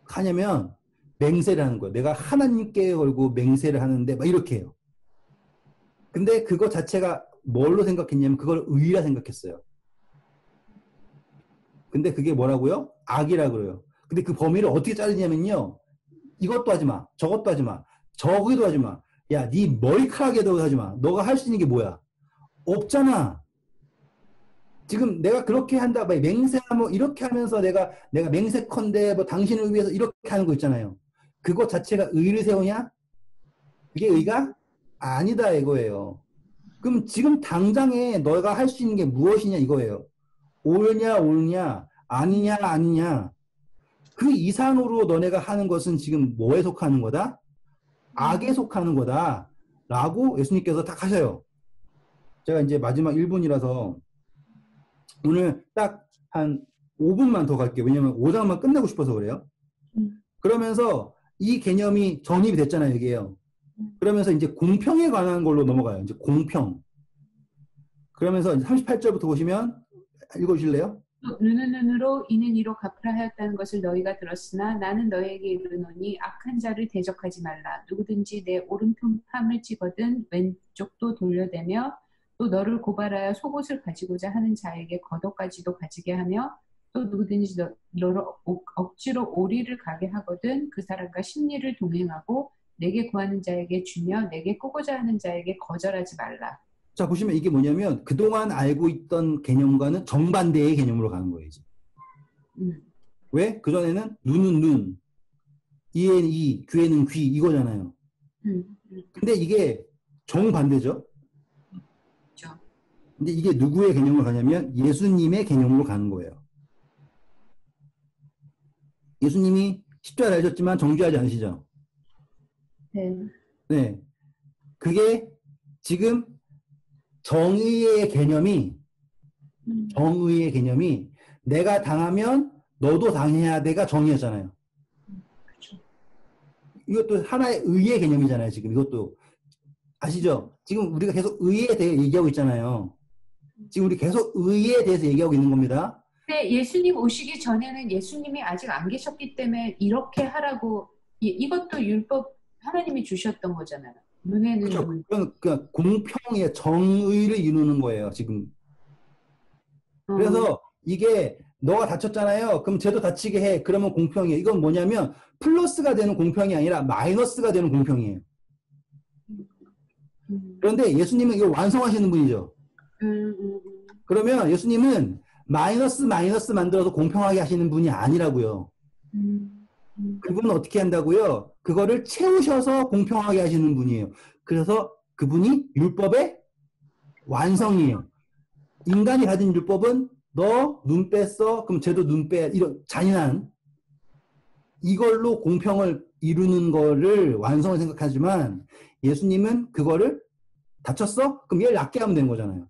하냐면 맹세를 하는 거예요. 내가 하나님께 걸고 맹세를 하는데 막 이렇게 해요. 근데 그거 자체가 뭘로 생각했냐면 그걸 의라 생각했어요. 근데 그게 뭐라고요? 악이라 그래요. 근데 그 범위를 어떻게 자르냐면요. 이것도 하지 마. 저것도 하지 마. 저기도 하지 마. 야, 네 머리카락에도 하지 마. 너가 할 수 있는 게 뭐야? 없잖아. 지금 내가 그렇게 한다. 맹세하 뭐 이렇게 하면서 내가 맹세컨대 뭐 당신을 위해서 이렇게 하는 거 있잖아요. 그것 자체가 의를 세우냐? 그게 의가 아니다 이거예요. 그럼 지금 당장에 너가 할 수 있는 게 무엇이냐 이거예요. 옳냐, 아니냐. 그 이상으로 너네가 하는 것은 지금 뭐에 속하는 거다? 악에 속하는 거다. 라고 예수님께서 딱 하셔요. 제가 이제 마지막 1분이라서 오늘 딱 한 5분만 더 갈게요. 왜냐면 5장만 끝내고 싶어서 그래요. 그러면서 이 개념이 정립이 됐잖아요, 이게요. 그러면서 이제 공평에 관한 걸로 넘어가요. 이제 공평. 그러면서 38절부터 보시면 읽어주실래요? 눈은 눈으로 이는 이로 갚으라 하였다는 것을 너희가 들었으나 나는 너희에게 이르노니 악한 자를 대적하지 말라. 누구든지 내 오른편을 찍거든 왼쪽도 돌려대며 또 너를 고발하여 속옷을 가지고자 하는 자에게 겉옷까지도 가지게 하며 또 누구든지 너를 억지로 오리를 가게 하거든 그 사람과 심리를 동행하고 내게 구하는 자에게 주며 내게 꾸고자 하는 자에게 거절하지 말라. 자, 보시면 이게 뭐냐면 그동안 알고 있던 개념과는 정반대의 개념으로 가는 거예요, 이제. 왜? 그전에는 눈은 눈, 이에는 이, 귀에는 귀 이거잖아요. 근데 이게 정반대죠. 그렇죠. 근데 이게 누구의 개념으로 가냐면 예수님의 개념으로 가는 거예요. 예수님이 십자가를 달으셨지만 정죄하지 않으시죠? 네. 네. 그게 지금 정의의 개념이 내가 당하면 너도 당해야 돼가 정의였잖아요. 그렇죠. 이것도 하나의 의의 개념이잖아요. 지금 이것도 아시죠? 지금 우리가 계속 의에 대해 얘기하고 있잖아요. 지금 우리 계속 의에 대해서 얘기하고 있는 겁니다. 근데 예수님 오시기 전에는 예수님이 아직 안 계셨기 때문에 이렇게 하라고 이것도 율법 하나님이 주셨던 거잖아요. 눈에는 그렇죠. 눈. 그러니까 공평의 정의를 이루는 거예요. 지금. 그래서 이게 너가 다쳤잖아요. 그럼 쟤도 다치게 해. 그러면 공평이에요. 이건 뭐냐면 플러스가 되는 공평이 아니라 마이너스가 되는 공평이에요. 그런데 예수님은 이걸 완성하시는 분이죠. 그러면 예수님은 마이너스 만들어서 공평하게 하시는 분이 아니라고요. 그분은 어떻게 한다고요? 그거를 채우셔서 공평하게 하시는 분이에요. 그래서 그분이 율법의 완성이에요. 인간이 가진 율법은 너 눈 뺐어? 그럼 쟤도 눈 빼. 이런 잔인한 이걸로 공평을 이루는 거를 완성을 생각하지만 예수님은 그거를 다쳤어? 그럼 얘를 낫게 하면 되는 거잖아요.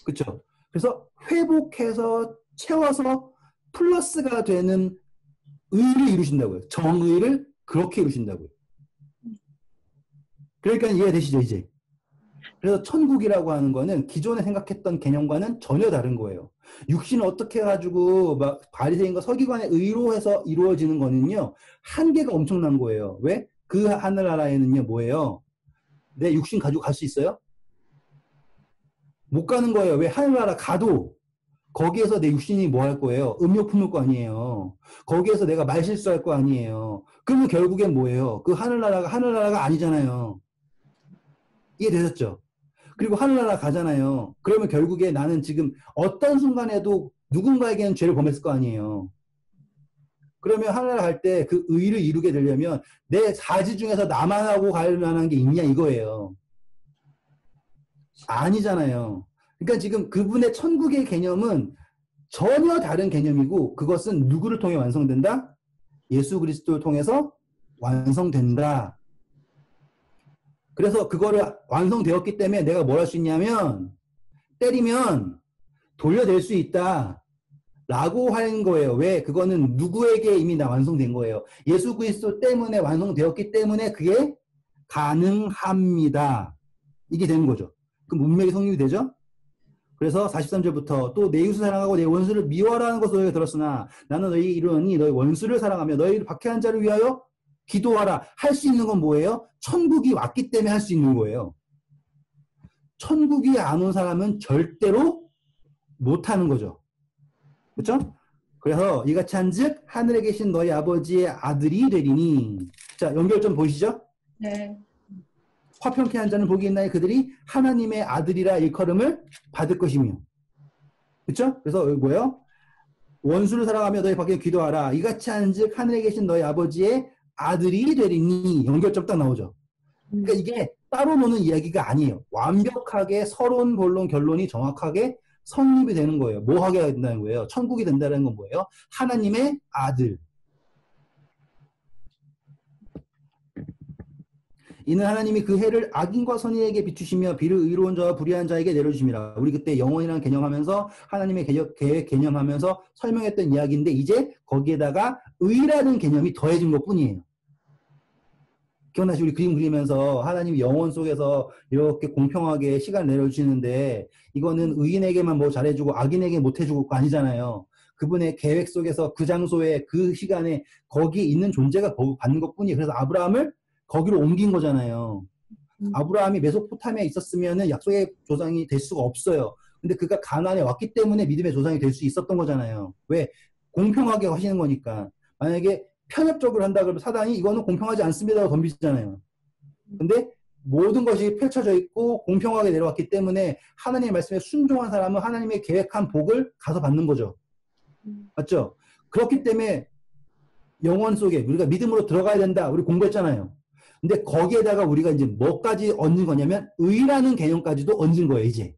그렇죠? 그래서 회복해서 채워서 플러스가 되는 의를 이루신다고요. 정의를 그렇게 이루신다고요. 그러니까 이해되시죠, 이제? 그래서 천국이라고 하는 거는 기존에 생각했던 개념과는 전혀 다른 거예요. 육신을 어떻게 해가지고 막 바리새인과 서기관의 의로 해서 이루어지는 거는요, 한계가 엄청난 거예요. 왜? 그 하늘나라에는요, 뭐예요? 내 육신 가지고 갈 수 있어요? 못 가는 거예요. 왜? 하늘나라 가도 거기에서 내 육신이 뭐 할 거예요? 음욕 품을 거 아니에요. 거기에서 내가 말 실수할 거 아니에요. 그러면 결국엔 뭐예요? 그 하늘나라가 아니잖아요. 이해되셨죠? 그리고 하늘나라 가잖아요. 그러면 결국에 나는 지금 어떤 순간에도 누군가에게는 죄를 범했을 거 아니에요. 그러면 하늘나라 갈 때 그 의를 이루게 되려면 내 사지 중에서 나만 하고 갈 만한 게 있냐 이거예요. 아니잖아요. 그러니까 지금 그분의 천국의 개념은 전혀 다른 개념이고 그것은 누구를 통해 완성된다? 예수 그리스도를 통해서 완성된다. 그래서 그거를 완성되었기 때문에 내가 뭘 할 수 있냐면 때리면 돌려낼 수 있다. 라고 하는 거예요. 왜? 그거는 누구에게 이미 다 완성된 거예요. 예수 그리스도 때문에 완성되었기 때문에 그게 가능합니다. 이게 되는 거죠. 그럼 문맥이 성립이 되죠? 그래서 43절부터 또 내 이웃을 사랑하고 내 원수를 미워하라는 것을 너희가 들었으나 나는 너희 이르노니 너희 원수를 사랑하며 너희를 박해한 자를 위하여 기도하라. 할 수 있는 건 뭐예요? 천국이 왔기 때문에 할 수 있는 거예요. 천국이 안 온 사람은 절대로 못하는 거죠. 그렇죠? 그래서 이같이 한즉 하늘에 계신 너희 아버지의 아들이 되리니. 자, 연결 좀 보시죠. 네. 화평케 한 자는 복이 있나니 그들이 하나님의 아들이라 일컬음을 받을 것이며. 그렇죠? 그래서 뭐예요? 원수를 사랑하며 너희 밖에 기도하라. 이같이 한즉 하늘에 계신 너희 아버지의 아들이 되리니. 연결점 딱 나오죠. 그러니까 이게 따로 노는 이야기가 아니에요. 완벽하게 서론, 본론, 결론이 정확하게 성립이 되는 거예요. 뭐 하게 된다는 거예요? 천국이 된다는 건 뭐예요? 하나님의 아들. 이는 하나님이 그 해를 악인과 선인에게 비추시며 비를 의로운 자와 불의한 자에게 내려주심이라. 우리 그때 영원이라는 개념하면서 하나님의 계획 개념하면서 설명했던 이야기인데 이제 거기에다가 의라는 개념이 더해진 것뿐이에요. 기억나시? 우리 그림 그리면서 하나님이 영원 속에서 이렇게 공평하게 시간을 내려주시는데 이거는 의인에게만 뭐 잘해주고 악인에게 못해주고 그거 아니잖아요. 그분의 계획 속에서 그 장소에 그 시간에 거기에 있는 존재가 받는 것뿐이에요. 그래서 아브라함을 거기로 옮긴 거잖아요. 아브라함이 메소포타미아에 있었으면 약속의 조상이 될 수가 없어요. 근데 그가 가나안에 왔기 때문에 믿음의 조상이 될 수 있었던 거잖아요. 왜? 공평하게 하시는 거니까. 만약에 편협적으로 한다 그러면 사단이 이거는 공평하지 않습니다라고 덤비잖아요. 근데 모든 것이 펼쳐져 있고 공평하게 내려왔기 때문에 하나님의 말씀에 순종한 사람은 하나님의 계획한 복을 가서 받는 거죠. 맞죠? 그렇기 때문에 영원 속에 우리가 믿음으로 들어가야 된다. 우리 공부했잖아요. 근데 거기에다가 우리가 이제 뭐까지 얹은 거냐면 의라는 개념까지도 얹은 거예요, 이제.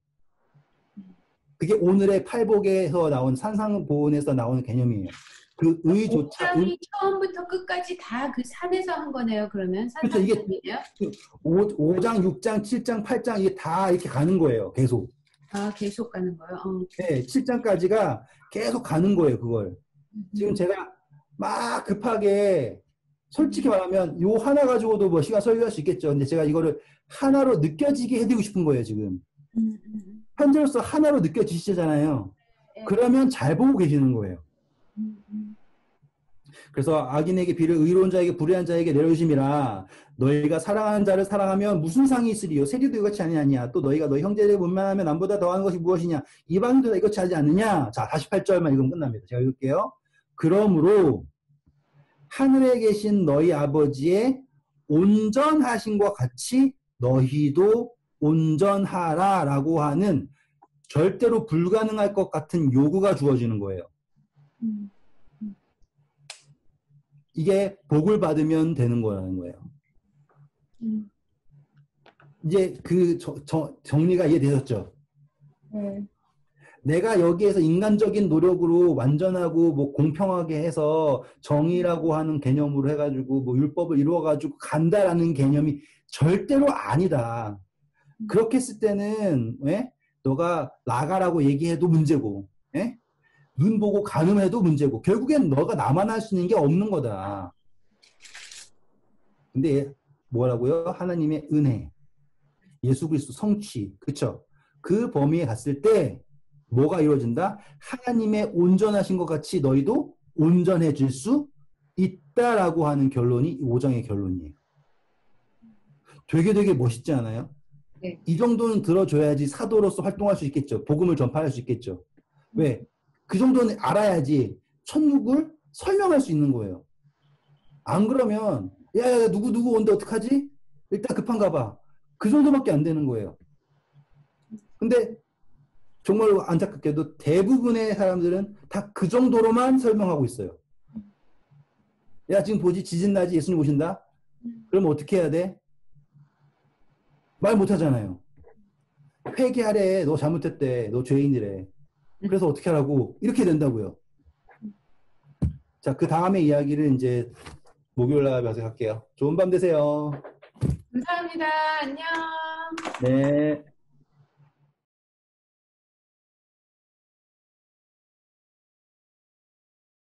그게 오늘의 팔복에서 나온 산상보훈에서 나오는 개념이에요. 그 의조차. 5장이 처음부터 끝까지 다 그 산에서 한 거네요, 그러면? 그렇죠. 이게 산상보훈이에요? 5장, 6장, 7장, 8장 이게 다 이렇게 가는 거예요, 계속. 아, 계속 가는 거요? 네, 7장까지가 계속 가는 거예요, 그걸. 지금 제가 막 급하게 솔직히 말하면 요 하나 가지고도 뭐 시간 설교할 수 있겠죠. 근데 제가 이거를 하나로 느껴지게 해드리고 싶은 거예요, 지금. 현재로서 하나로 느껴지시잖아요. 그러면 잘 보고 계시는 거예요. 그래서 악인에게 비를 의로운 자에게 불의한 자에게 내려주심이라. 너희가 사랑하는 자를 사랑하면 무슨 상이 있으리요? 세리도 이같이 아니하냐? 또 너희가 너희 형제를 원망하면 남보다 더하는 것이 무엇이냐? 이방인도 이같이 하지 않느냐? 자, 48절만 읽으면 끝납니다. 제가 읽을게요. 그러므로 하늘에 계신 너희 아버지의 온전하신과 같이 너희도 온전하라 라고 하는 절대로 불가능할 것 같은 요구가 주어지는 거예요. 이게 복을 받으면 되는 거라는 거예요. 이제 그 정리가 이해되셨죠? 네. 내가 여기에서 인간적인 노력으로 완전하고 뭐 공평하게 해서 정의라고 하는 개념으로 해가지고 뭐 율법을 이루어가지고 간다라는 개념이 절대로 아니다. 그렇게 했을 때는 왜? 너가 나가라고 얘기해도 문제고, 예? 눈 보고 간음해도 문제고, 결국엔 너가 나만 할 수 있는 게 없는 거다. 근데 뭐라고요? 하나님의 은혜, 예수 그리스도 성취, 그쵸? 그 범위에 갔을 때 뭐가 이루어진다? 하나님의 온전하신 것 같이 너희도 온전해질 수 있다라고 하는 결론이 5장의 결론이에요. 되게 멋있지 않아요? 네. 이 정도는 들어줘야지 사도로서 활동할 수 있겠죠. 복음을 전파할 수 있겠죠. 왜? 그 정도는 알아야지 천국을 설명할 수 있는 거예요. 안 그러면 야 누구 온데 어떡하지? 일단 급한가 봐. 그 정도밖에 안 되는 거예요. 근데 정말 안타깝게도 대부분의 사람들은 다 그 정도로만 설명하고 있어요. 야 지금 보지 지진 나지 예수님 오신다? 그럼 어떻게 해야 돼? 말 못하잖아요. 회개하래. 너 잘못했대. 너 죄인이래. 그래서 어떻게 하라고? 이렇게 된다고요. 자, 그 다음에 이야기를 이제 목요일 날 가서 할게요. 좋은 밤 되세요. 감사합니다. 안녕. 네.